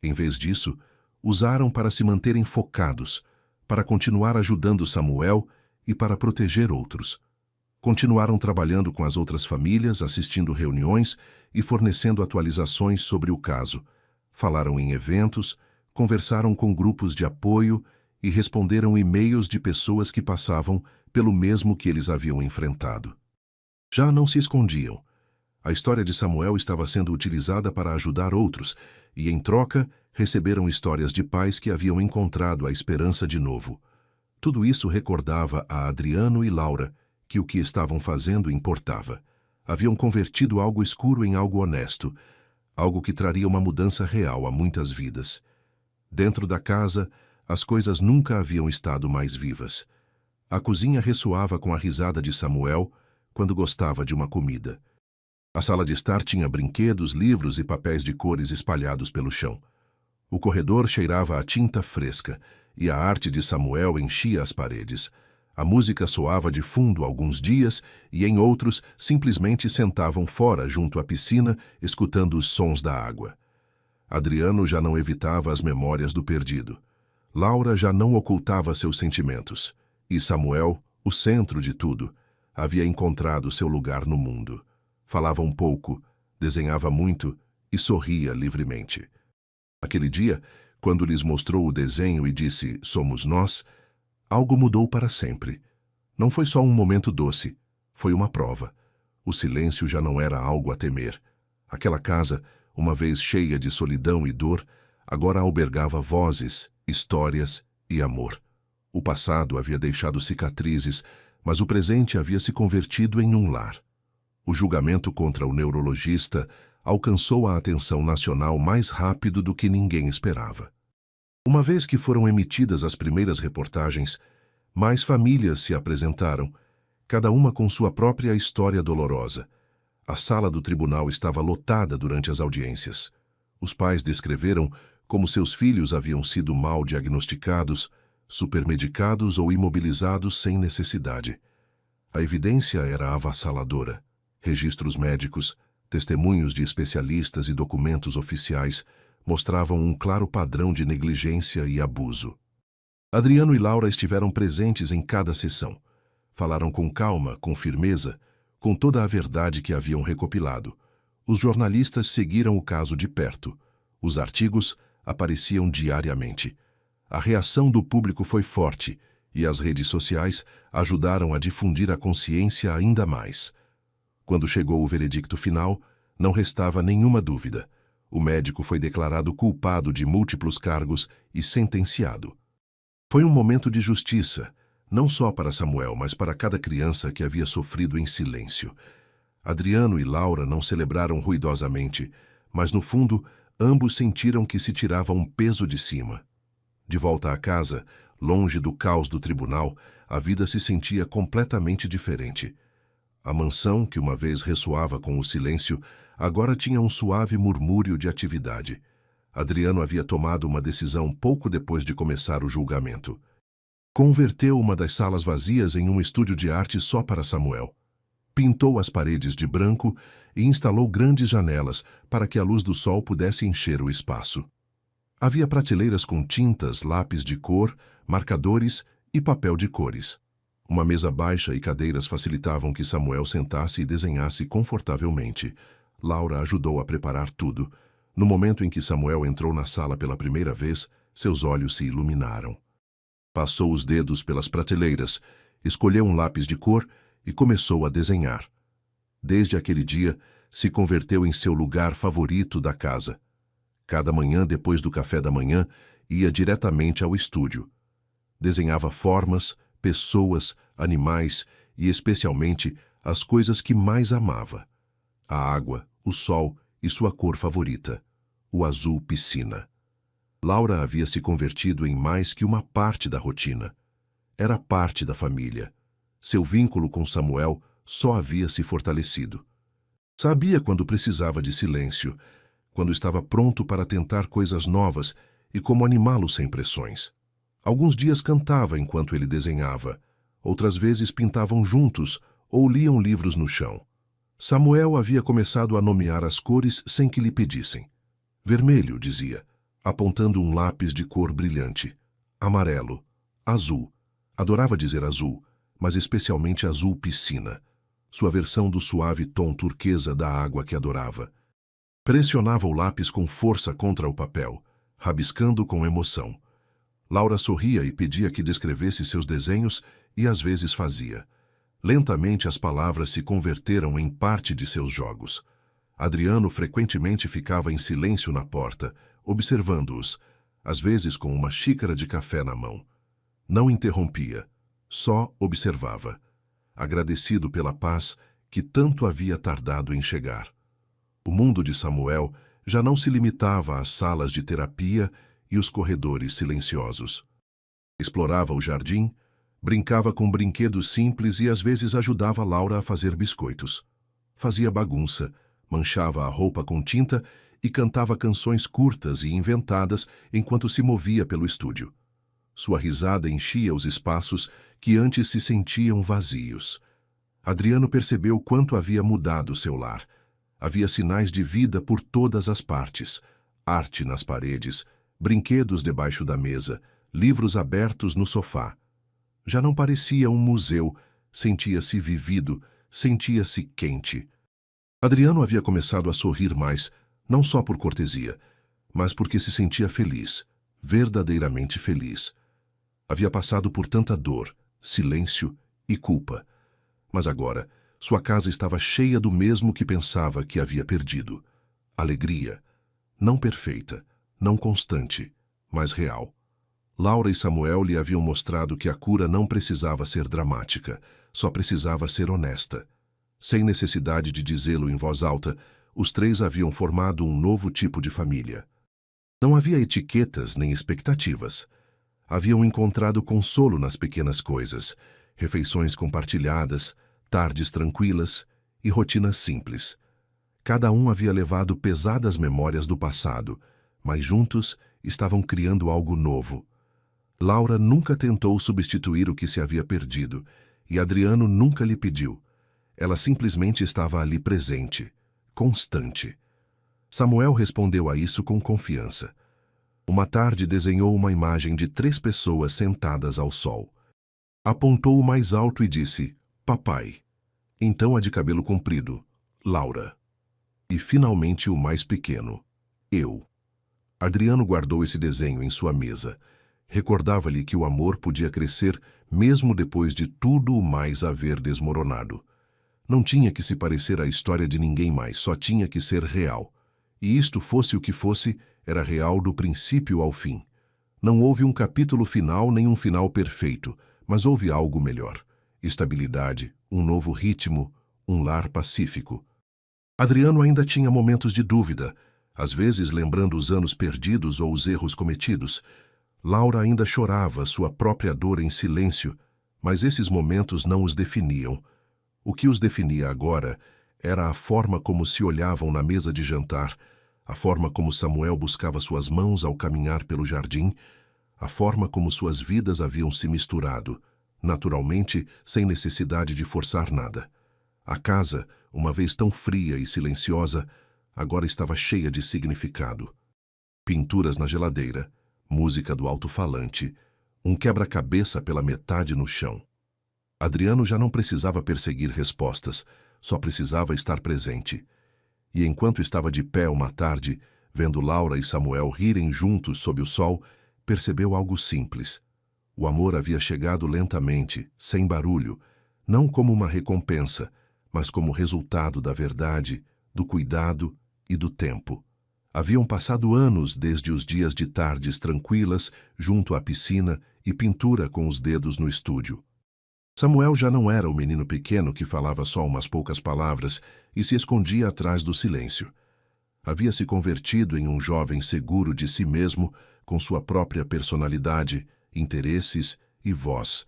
Em vez disso, usaram para se manterem focados, para continuar ajudando Samuel e para proteger outros. Continuaram trabalhando com as outras famílias, assistindo reuniões e fornecendo atualizações sobre o caso. Falaram em eventos, conversaram com grupos de apoio e responderam e-mails de pessoas que passavam pelo mesmo que eles haviam enfrentado. Já não se escondiam. A história de Samuel estava sendo utilizada para ajudar outros, e, em troca, receberam histórias de pais que haviam encontrado a esperança de novo. Tudo isso recordava a Adriano e Laura que o que estavam fazendo importava. Haviam convertido algo escuro em algo honesto, algo que traria uma mudança real a muitas vidas. Dentro da casa, as coisas nunca haviam estado mais vivas. A cozinha ressoava com a risada de Samuel quando gostava de uma comida. A sala de estar tinha brinquedos, livros e papéis de cores espalhados pelo chão. O corredor cheirava a tinta fresca e a arte de Samuel enchia as paredes. A música soava de fundo alguns dias e em outros simplesmente sentavam fora junto à piscina, escutando os sons da água. Adriano já não evitava as memórias do perdido. Laura já não ocultava seus sentimentos. E Samuel, o centro de tudo, havia encontrado seu lugar no mundo. Falava um pouco, desenhava muito e sorria livremente. Aquele dia, quando lhes mostrou o desenho e disse, "Somos nós", algo mudou para sempre. Não foi só um momento doce, foi uma prova. O silêncio já não era algo a temer. Aquela casa, uma vez cheia de solidão e dor, agora albergava vozes, histórias e amor. O passado havia deixado cicatrizes, mas o presente havia se convertido em um lar. O julgamento contra o neurologista alcançou a atenção nacional mais rápido do que ninguém esperava. Uma vez que foram emitidas as primeiras reportagens, mais famílias se apresentaram, cada uma com sua própria história dolorosa. A sala do tribunal estava lotada durante as audiências. Os pais descreveram como seus filhos haviam sido mal diagnosticados, supermedicados ou imobilizados sem necessidade. A evidência era avassaladora. Registros médicos, testemunhos de especialistas e documentos oficiais mostravam um claro padrão de negligência e abuso. Adriano e Laura estiveram presentes em cada sessão. Falaram com calma, com firmeza, com toda a verdade que haviam recopilado. Os jornalistas seguiram o caso de perto. Os artigos apareciam diariamente. A reação do público foi forte e as redes sociais ajudaram a difundir a consciência ainda mais. Quando chegou o veredicto final, não restava nenhuma dúvida. O médico foi declarado culpado de múltiplos cargos e sentenciado. Foi um momento de justiça, não só para Samuel, mas para cada criança que havia sofrido em silêncio. Adriano e Laura não celebraram ruidosamente, mas no fundo, ambos sentiram que se tirava um peso de cima. De volta à casa, longe do caos do tribunal, a vida se sentia completamente diferente. A mansão, que uma vez ressoava com o silêncio, agora tinha um suave murmúrio de atividade. Adriano havia tomado uma decisão pouco depois de começar o julgamento. Converteu uma das salas vazias em um estúdio de arte só para Samuel. Pintou as paredes de branco e instalou grandes janelas para que a luz do sol pudesse encher o espaço. Havia prateleiras com tintas, lápis de cor, marcadores e papel de cores. Uma mesa baixa e cadeiras facilitavam que Samuel sentasse e desenhasse confortavelmente. Laura ajudou a preparar tudo. No momento em que Samuel entrou na sala pela primeira vez, seus olhos se iluminaram. Passou os dedos pelas prateleiras, escolheu um lápis de cor e começou a desenhar. Desde aquele dia, se converteu em seu lugar favorito da casa. Cada manhã, depois do café da manhã, ia diretamente ao estúdio. Desenhava formas, pessoas, animais e, especialmente, as coisas que mais amava. A água, o sol e sua cor favorita, o azul piscina. Laura havia se convertido em mais que uma parte da rotina. Era parte da família. Seu vínculo com Samuel só havia se fortalecido. Sabia quando precisava de silêncio, quando estava pronto para tentar coisas novas e como animá-lo sem pressões. Alguns dias cantava enquanto ele desenhava, outras vezes pintavam juntos ou liam livros no chão. Samuel havia começado a nomear as cores sem que lhe pedissem. Vermelho, dizia, apontando um lápis de cor brilhante. Amarelo. Azul. Adorava dizer azul, mas especialmente azul piscina, sua versão do suave tom turquesa da água que adorava. Pressionava o lápis com força contra o papel, rabiscando com emoção. Laura sorria e pedia que descrevesse seus desenhos e às vezes fazia. Lentamente as palavras se converteram em parte de seus jogos. Adriano frequentemente ficava em silêncio na porta, observando-os, às vezes com uma xícara de café na mão. Não interrompia, só observava, agradecido pela paz que tanto havia tardado em chegar. O mundo de Samuel já não se limitava às salas de terapia e os corredores silenciosos. Explorava o jardim, brincava com brinquedos simples e às vezes ajudava Laura a fazer biscoitos. Fazia bagunça, manchava a roupa com tinta e cantava canções curtas e inventadas enquanto se movia pelo estúdio. Sua risada enchia os espaços que antes se sentiam vazios. Adriano percebeu quanto havia mudado seu lar. Havia sinais de vida por todas as partes. Arte nas paredes, brinquedos debaixo da mesa, livros abertos no sofá. Já não parecia um museu, sentia-se vivido, sentia-se quente. Adriano havia começado a sorrir mais, não só por cortesia, mas porque se sentia feliz, verdadeiramente feliz. Havia passado por tanta dor, silêncio e culpa. Mas agora, sua casa estava cheia do mesmo que pensava que havia perdido. Alegria. Não perfeita, não constante, mas real. Laura e Samuel lhe haviam mostrado que a cura não precisava ser dramática, só precisava ser honesta. Sem necessidade de dizê-lo em voz alta, os três haviam formado um novo tipo de família. Não havia etiquetas nem expectativas. Haviam encontrado consolo nas pequenas coisas, refeições compartilhadas, tardes tranquilas e rotinas simples. Cada um havia levado pesadas memórias do passado, mas juntos estavam criando algo novo. Laura nunca tentou substituir o que se havia perdido, e Adriano nunca lhe pediu. Ela simplesmente estava ali presente, constante. Samuel respondeu a isso com confiança. Uma tarde desenhou uma imagem de 3 pessoas sentadas ao sol. Apontou o mais alto e disse, papai. Então a de cabelo comprido, Laura. E finalmente o mais pequeno, eu. Adriano guardou esse desenho em sua mesa. Recordava-lhe que o amor podia crescer mesmo depois de tudo o mais haver desmoronado. Não tinha que se parecer à história de ninguém mais, só tinha que ser real. E isto, fosse o que fosse, era real do princípio ao fim. Não houve um capítulo final nem um final perfeito, mas houve algo melhor. Estabilidade, um novo ritmo, um lar pacífico. Adriano ainda tinha momentos de dúvida, às vezes lembrando os anos perdidos ou os erros cometidos. Laura ainda chorava sua própria dor em silêncio, mas esses momentos não os definiam. O que os definia agora era a forma como se olhavam na mesa de jantar, a forma como Samuel buscava suas mãos ao caminhar pelo jardim, a forma como suas vidas haviam se misturado, naturalmente, sem necessidade de forçar nada. A casa, uma vez tão fria e silenciosa, agora estava cheia de significado. Pinturas na geladeira, música do alto-falante, um quebra-cabeça pela metade no chão. Adriano já não precisava perseguir respostas, só precisava estar presente. E enquanto estava de pé uma tarde, vendo Laura e Samuel rirem juntos sob o sol, percebeu algo simples. O amor havia chegado lentamente, sem barulho, não como uma recompensa, mas como resultado da verdade, do cuidado e do tempo. Haviam passado anos desde os dias de tardes tranquilas, junto à piscina e pintura com os dedos no estúdio. Samuel já não era o menino pequeno que falava só umas poucas palavras e se escondia atrás do silêncio. Havia se convertido em um jovem seguro de si mesmo, com sua própria personalidade, interesses e voz.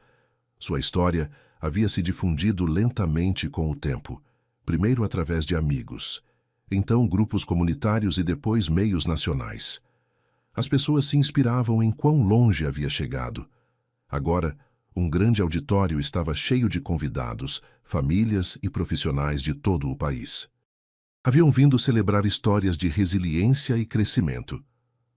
Sua história havia se difundido lentamente com o tempo, primeiro através de amigos, então grupos comunitários e depois meios nacionais. As pessoas se inspiravam em quão longe havia chegado. Agora, Um grande auditório estava cheio de convidados, famílias e profissionais de todo o país. Haviam vindo celebrar histórias de resiliência e crescimento.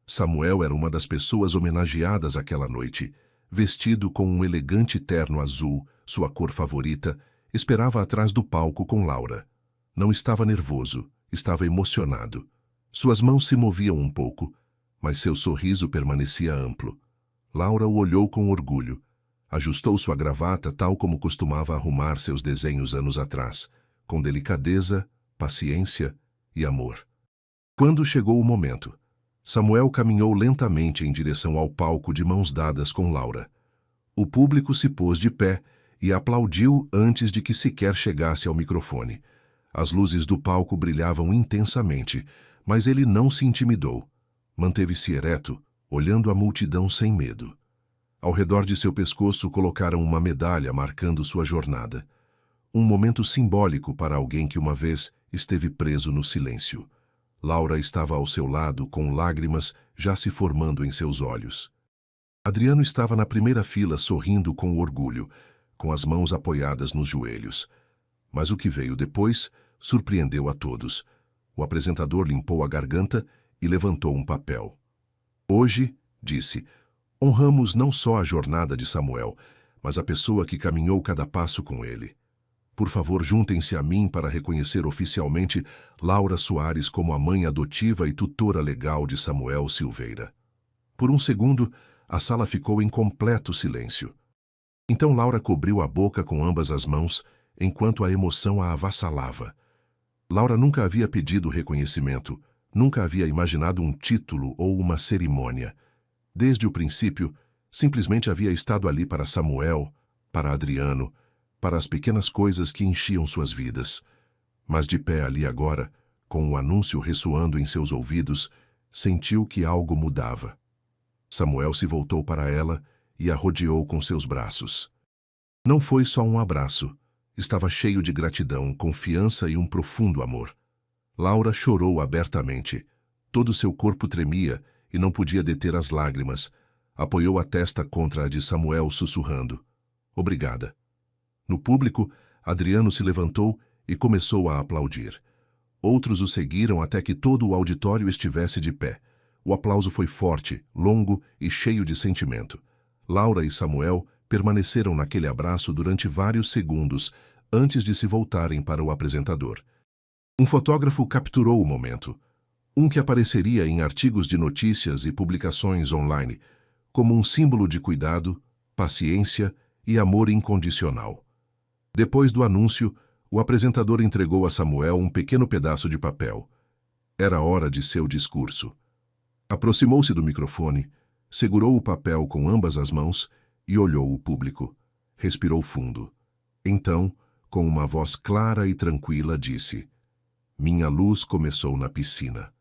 Samuel era uma das pessoas homenageadas aquela noite. Vestido com um elegante terno azul, sua cor favorita, esperava atrás do palco com Laura. Não estava nervoso, estava emocionado. Suas mãos se moviam um pouco, mas seu sorriso permanecia amplo. Laura o olhou com orgulho. Ajustou sua gravata tal como costumava arrumar seus desenhos anos atrás, com delicadeza, paciência e amor. Quando chegou o momento, Samuel caminhou lentamente em direção ao palco de mãos dadas com Laura. O público se pôs de pé e aplaudiu antes de que sequer chegasse ao microfone. As luzes do palco brilhavam intensamente, mas ele não se intimidou. Manteve-se ereto, olhando a multidão sem medo. Ao redor de seu pescoço colocaram uma medalha marcando sua jornada. Um momento simbólico para alguém que uma vez esteve preso no silêncio. Laura estava ao seu lado, com lágrimas já se formando em seus olhos. Adriano estava na primeira fila sorrindo com orgulho, com as mãos apoiadas nos joelhos. Mas o que veio depois surpreendeu a todos. O apresentador limpou a garganta e levantou um papel. Hoje, disse, honramos não só a jornada de Samuel, mas a pessoa que caminhou cada passo com ele. Por favor, juntem-se a mim para reconhecer oficialmente Laura Soares como a mãe adotiva e tutora legal de Samuel Silveira. Por um segundo, a sala ficou em completo silêncio. Então Laura cobriu a boca com ambas as mãos, enquanto a emoção a avassalava. Laura nunca havia pedido reconhecimento, nunca havia imaginado um título ou uma cerimônia. Desde o princípio, simplesmente havia estado ali para Samuel, para Adriano, para as pequenas coisas que enchiam suas vidas. Mas de pé ali agora, com o anúncio ressoando em seus ouvidos, sentiu que algo mudava. Samuel se voltou para ela e a rodeou com seus braços. Não foi só um abraço. Estava cheio de gratidão, confiança e um profundo amor. Laura chorou abertamente. Todo seu corpo tremia e não podia deter as lágrimas. Apoiou a testa contra a de Samuel, sussurrando: "Obrigada." No público, Adriano se levantou e começou a aplaudir. Outros o seguiram até que todo o auditório estivesse de pé. O aplauso foi forte, longo e cheio de sentimento. Laura e Samuel permaneceram naquele abraço durante vários segundos antes de se voltarem para o apresentador. Um fotógrafo capturou o momento. Um que apareceria em artigos de notícias e publicações online, como um símbolo de cuidado, paciência e amor incondicional. Depois do anúncio, o apresentador entregou a Samuel um pequeno pedaço de papel. Era hora de seu discurso. Aproximou-se do microfone, segurou o papel com ambas as mãos e olhou o público. Respirou fundo. Então, com uma voz clara e tranquila, disse: "Minha luz começou na piscina."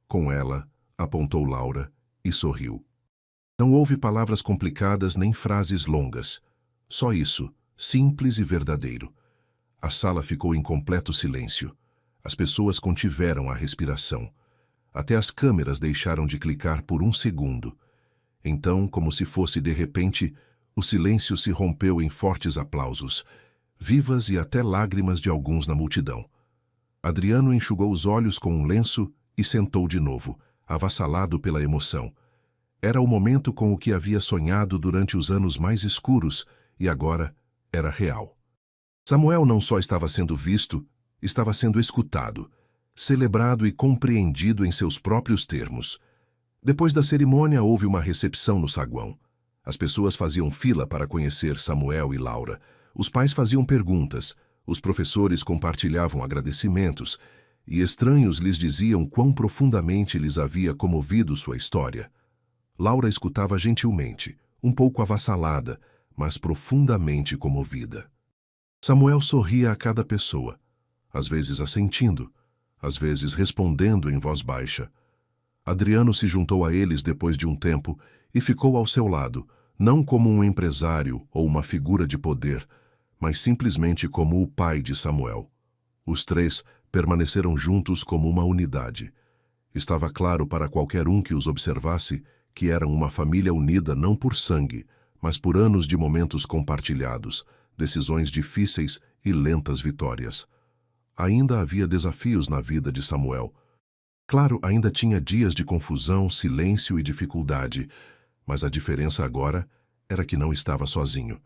Com ela, apontou Laura e sorriu. Não houve palavras complicadas nem frases longas. Só isso, simples e verdadeiro. A sala ficou em completo silêncio. As pessoas contiveram a respiração. Até as câmeras deixaram de clicar por um segundo. Então, como se fosse de repente, o silêncio se rompeu em fortes aplausos, vivas e até lágrimas de alguns na multidão. Adriano enxugou os olhos com um lenço e sentou de novo, avassalado pela emoção. Era o momento com o que havia sonhado durante os anos mais escuros e agora era real. Samuel não só estava sendo visto, estava sendo escutado, celebrado e compreendido em seus próprios termos. Depois da cerimônia, houve uma recepção no saguão. As pessoas faziam fila para conhecer Samuel e Laura. Os pais faziam perguntas, os professores compartilhavam agradecimentos, e estranhos lhes diziam quão profundamente lhes havia comovido sua história. Laura escutava gentilmente, um pouco avassalada, mas profundamente comovida. Samuel sorria a cada pessoa, às vezes assentindo, às vezes respondendo em voz baixa. Adriano se juntou a eles depois de um tempo e ficou ao seu lado, não como um empresário ou uma figura de poder, mas simplesmente como o pai de Samuel. Os três permaneceram juntos como uma unidade. Estava claro para qualquer um que os observasse que eram uma família unida não por sangue, mas por anos de momentos compartilhados, decisões difíceis e lentas vitórias. Ainda havia desafios na vida de Samuel. Claro, ainda tinha dias de confusão, silêncio e dificuldade, mas a diferença agora era que não estava sozinho.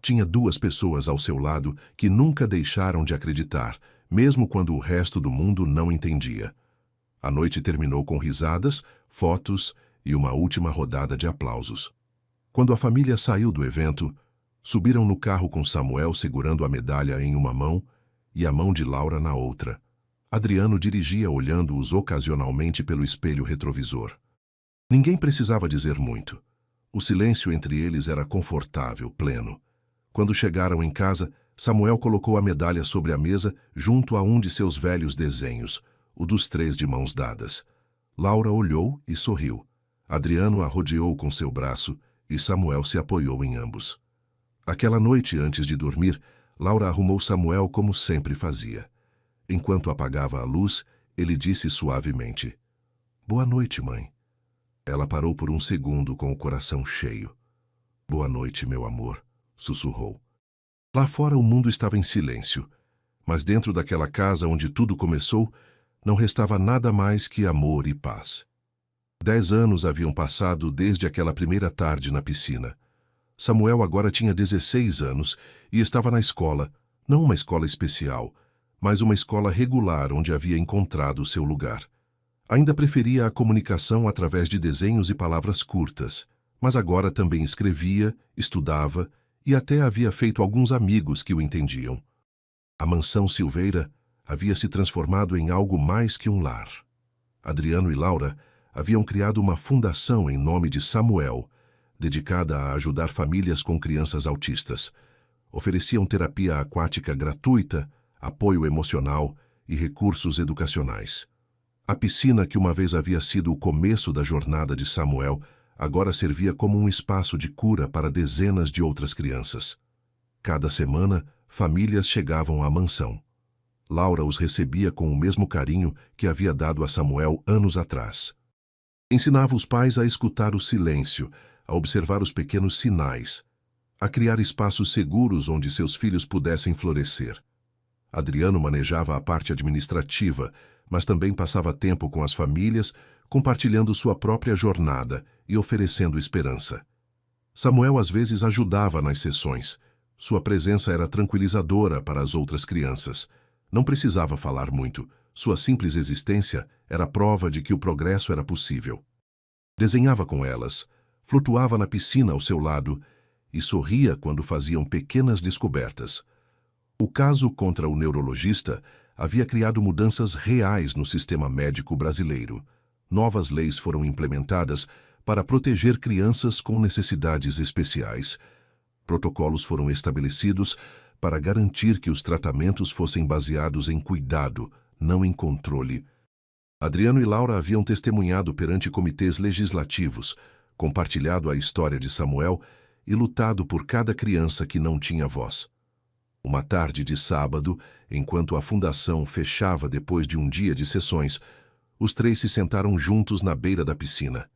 Tinha duas pessoas ao seu lado que nunca deixaram de acreditar, mesmo quando o resto do mundo não entendia. A noite terminou com risadas, fotos e uma última rodada de aplausos. Quando a família saiu do evento, subiram no carro com Samuel segurando a medalha em uma mão e a mão de Laura na outra. Adriano dirigia olhando-os ocasionalmente pelo espelho retrovisor. Ninguém precisava dizer muito. O silêncio entre eles era confortável, pleno. Quando chegaram em casa, Samuel colocou a medalha sobre a mesa junto a um de seus velhos desenhos, o dos três de mãos dadas. Laura olhou e sorriu. Adriano a rodeou com seu braço e Samuel se apoiou em ambos. Aquela noite, antes de dormir, Laura arrumou Samuel como sempre fazia. Enquanto apagava a luz, ele disse suavemente: "Boa noite, mãe." Ela parou por um segundo com o coração cheio. "Boa noite, meu amor", sussurrou. Lá fora o mundo estava em silêncio, mas dentro daquela casa onde tudo começou, não restava nada mais que amor e paz. 10 anos haviam passado desde aquela primeira tarde na piscina. Samuel agora tinha 16 anos e estava na escola, não uma escola especial, mas uma escola regular onde havia encontrado seu lugar. Ainda preferia a comunicação através de desenhos e palavras curtas, mas agora também escrevia, estudava e até havia feito alguns amigos que o entendiam. A mansão Silveira havia se transformado em algo mais que um lar. Adriano e Laura haviam criado uma fundação em nome de Samuel, dedicada a ajudar famílias com crianças autistas. Ofereciam terapia aquática gratuita, apoio emocional e recursos educacionais. A piscina, que uma vez havia sido o começo da jornada de Samuel, agora servia como um espaço de cura para dezenas de outras crianças. Cada semana, famílias chegavam à mansão. Laura os recebia com o mesmo carinho que havia dado a Samuel anos atrás. Ensinava os pais a escutar o silêncio, a observar os pequenos sinais, a criar espaços seguros onde seus filhos pudessem florescer. Adriano manejava a parte administrativa, mas também passava tempo com as famílias, compartilhando sua própria jornada e oferecendo esperança. Samuel às vezes ajudava nas sessões. Sua presença era tranquilizadora para as outras crianças. Não precisava falar muito. Sua simples existência era prova de que o progresso era possível. Desenhava com elas, flutuava na piscina ao seu lado e sorria quando faziam pequenas descobertas. O caso contra o neurologista havia criado mudanças reais no sistema médico brasileiro. Novas leis foram implementadas para proteger crianças com necessidades especiais. Protocolos foram estabelecidos para garantir que os tratamentos fossem baseados em cuidado, não em controle. Adriano e Laura haviam testemunhado perante comitês legislativos, compartilhado a história de Samuel e lutado por cada criança que não tinha voz. Uma tarde de sábado, enquanto a fundação fechava depois de um dia de sessões, os três se sentaram juntos na beira da piscina.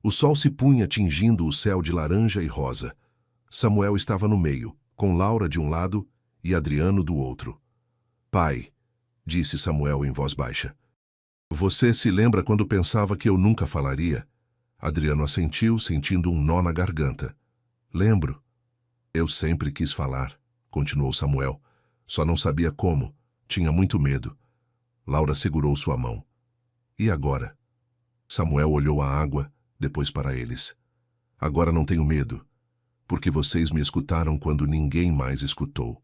O sol se punha tingindo o céu de laranja e rosa. Samuel estava no meio, com Laura de um lado e Adriano do outro. "Pai", disse Samuel em voz baixa, "você se lembra quando pensava que eu nunca falaria?" Adriano assentiu, sentindo um nó na garganta. "Lembro. Eu sempre quis falar", continuou Samuel. "Só não sabia como. Tinha muito medo." Laura segurou sua mão. "E agora?" Samuel olhou a água, depois para eles. "Agora não tenho medo, porque vocês me escutaram quando ninguém mais escutou."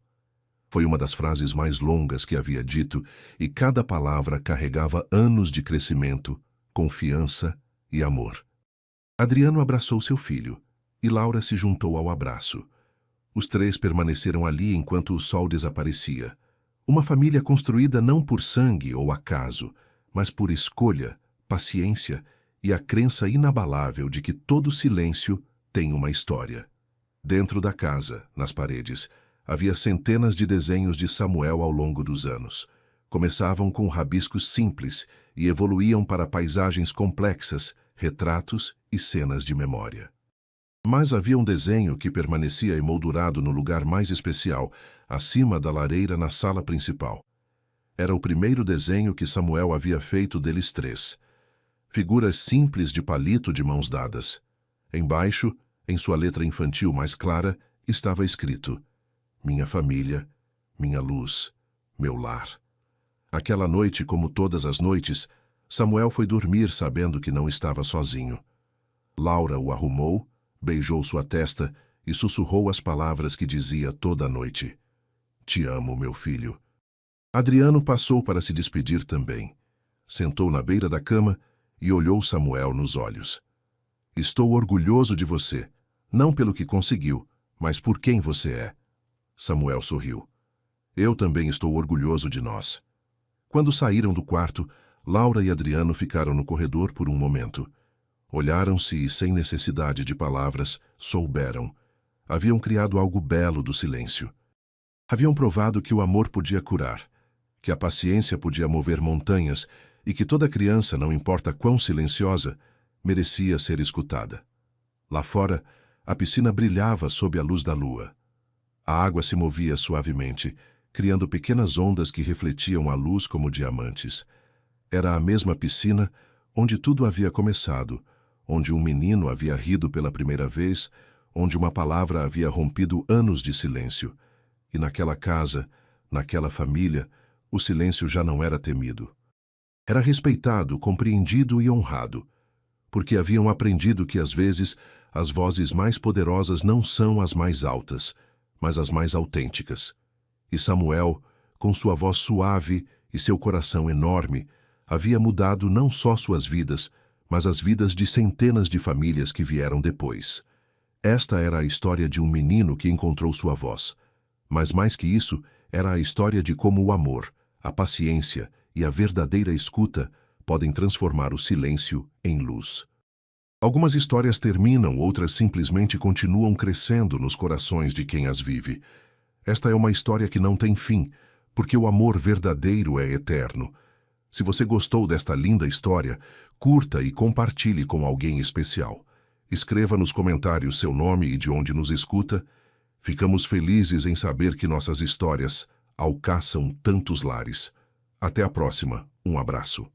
Foi uma das frases mais longas que havia dito e cada palavra carregava anos de crescimento, confiança e amor. Adriano abraçou seu filho e Laura se juntou ao abraço. Os três permaneceram ali enquanto o sol desaparecia. Uma família construída não por sangue ou acaso, mas por escolha, paciência e a crença inabalável de que todo silêncio tem uma história. Dentro da casa, nas paredes, havia centenas de desenhos de Samuel ao longo dos anos. Começavam com rabiscos simples e evoluíam para paisagens complexas, retratos e cenas de memória. Mas havia um desenho que permanecia emoldurado no lugar mais especial, acima da lareira na sala principal. Era o primeiro desenho que Samuel havia feito deles três. Figuras simples de palito de mãos dadas. Embaixo, em sua letra infantil mais clara, estava escrito: minha família, minha luz, meu lar. Aquela noite, como todas as noites, Samuel foi dormir sabendo que não estava sozinho. Laura o arrumou, beijou sua testa e sussurrou as palavras que dizia toda a noite: te amo, meu filho. Adriano passou para se despedir também. Sentou na beira da cama e olhou Samuel nos olhos. Estou orgulhoso de você, não pelo que conseguiu, mas por quem você é. Samuel sorriu. Eu também estou orgulhoso de nós. Quando saíram do quarto, Laura e Adriano ficaram no corredor por um momento. Olharam-se e, sem necessidade de palavras, souberam. Haviam criado algo belo do silêncio. Haviam provado que o amor podia curar, que a paciência podia mover montanhas e que toda criança, não importa quão silenciosa, merecia ser escutada. Lá fora, a piscina brilhava sob a luz da lua. A água se movia suavemente, criando pequenas ondas que refletiam a luz como diamantes. Era a mesma piscina onde tudo havia começado, onde um menino havia rido pela primeira vez, onde uma palavra havia rompido anos de silêncio. E naquela casa, naquela família, o silêncio já não era temido. Era respeitado, compreendido e honrado, porque haviam aprendido que às vezes as vozes mais poderosas não são as mais altas, mas as mais autênticas. E Samuel, com sua voz suave e seu coração enorme, havia mudado não só suas vidas, mas as vidas de centenas de famílias que vieram depois. Esta era a história de um menino que encontrou sua voz. Mas mais que isso, era a história de como o amor, a paciência e a verdadeira escuta podem transformar o silêncio em luz. Algumas histórias terminam, outras simplesmente continuam crescendo nos corações de quem as vive. Esta é uma história que não tem fim, porque o amor verdadeiro é eterno. Se você gostou desta linda história, curta e compartilhe com alguém especial. Escreva nos comentários seu nome e de onde nos escuta. Ficamos felizes em saber que nossas histórias alcançam tantos lares. Até a próxima. Um abraço.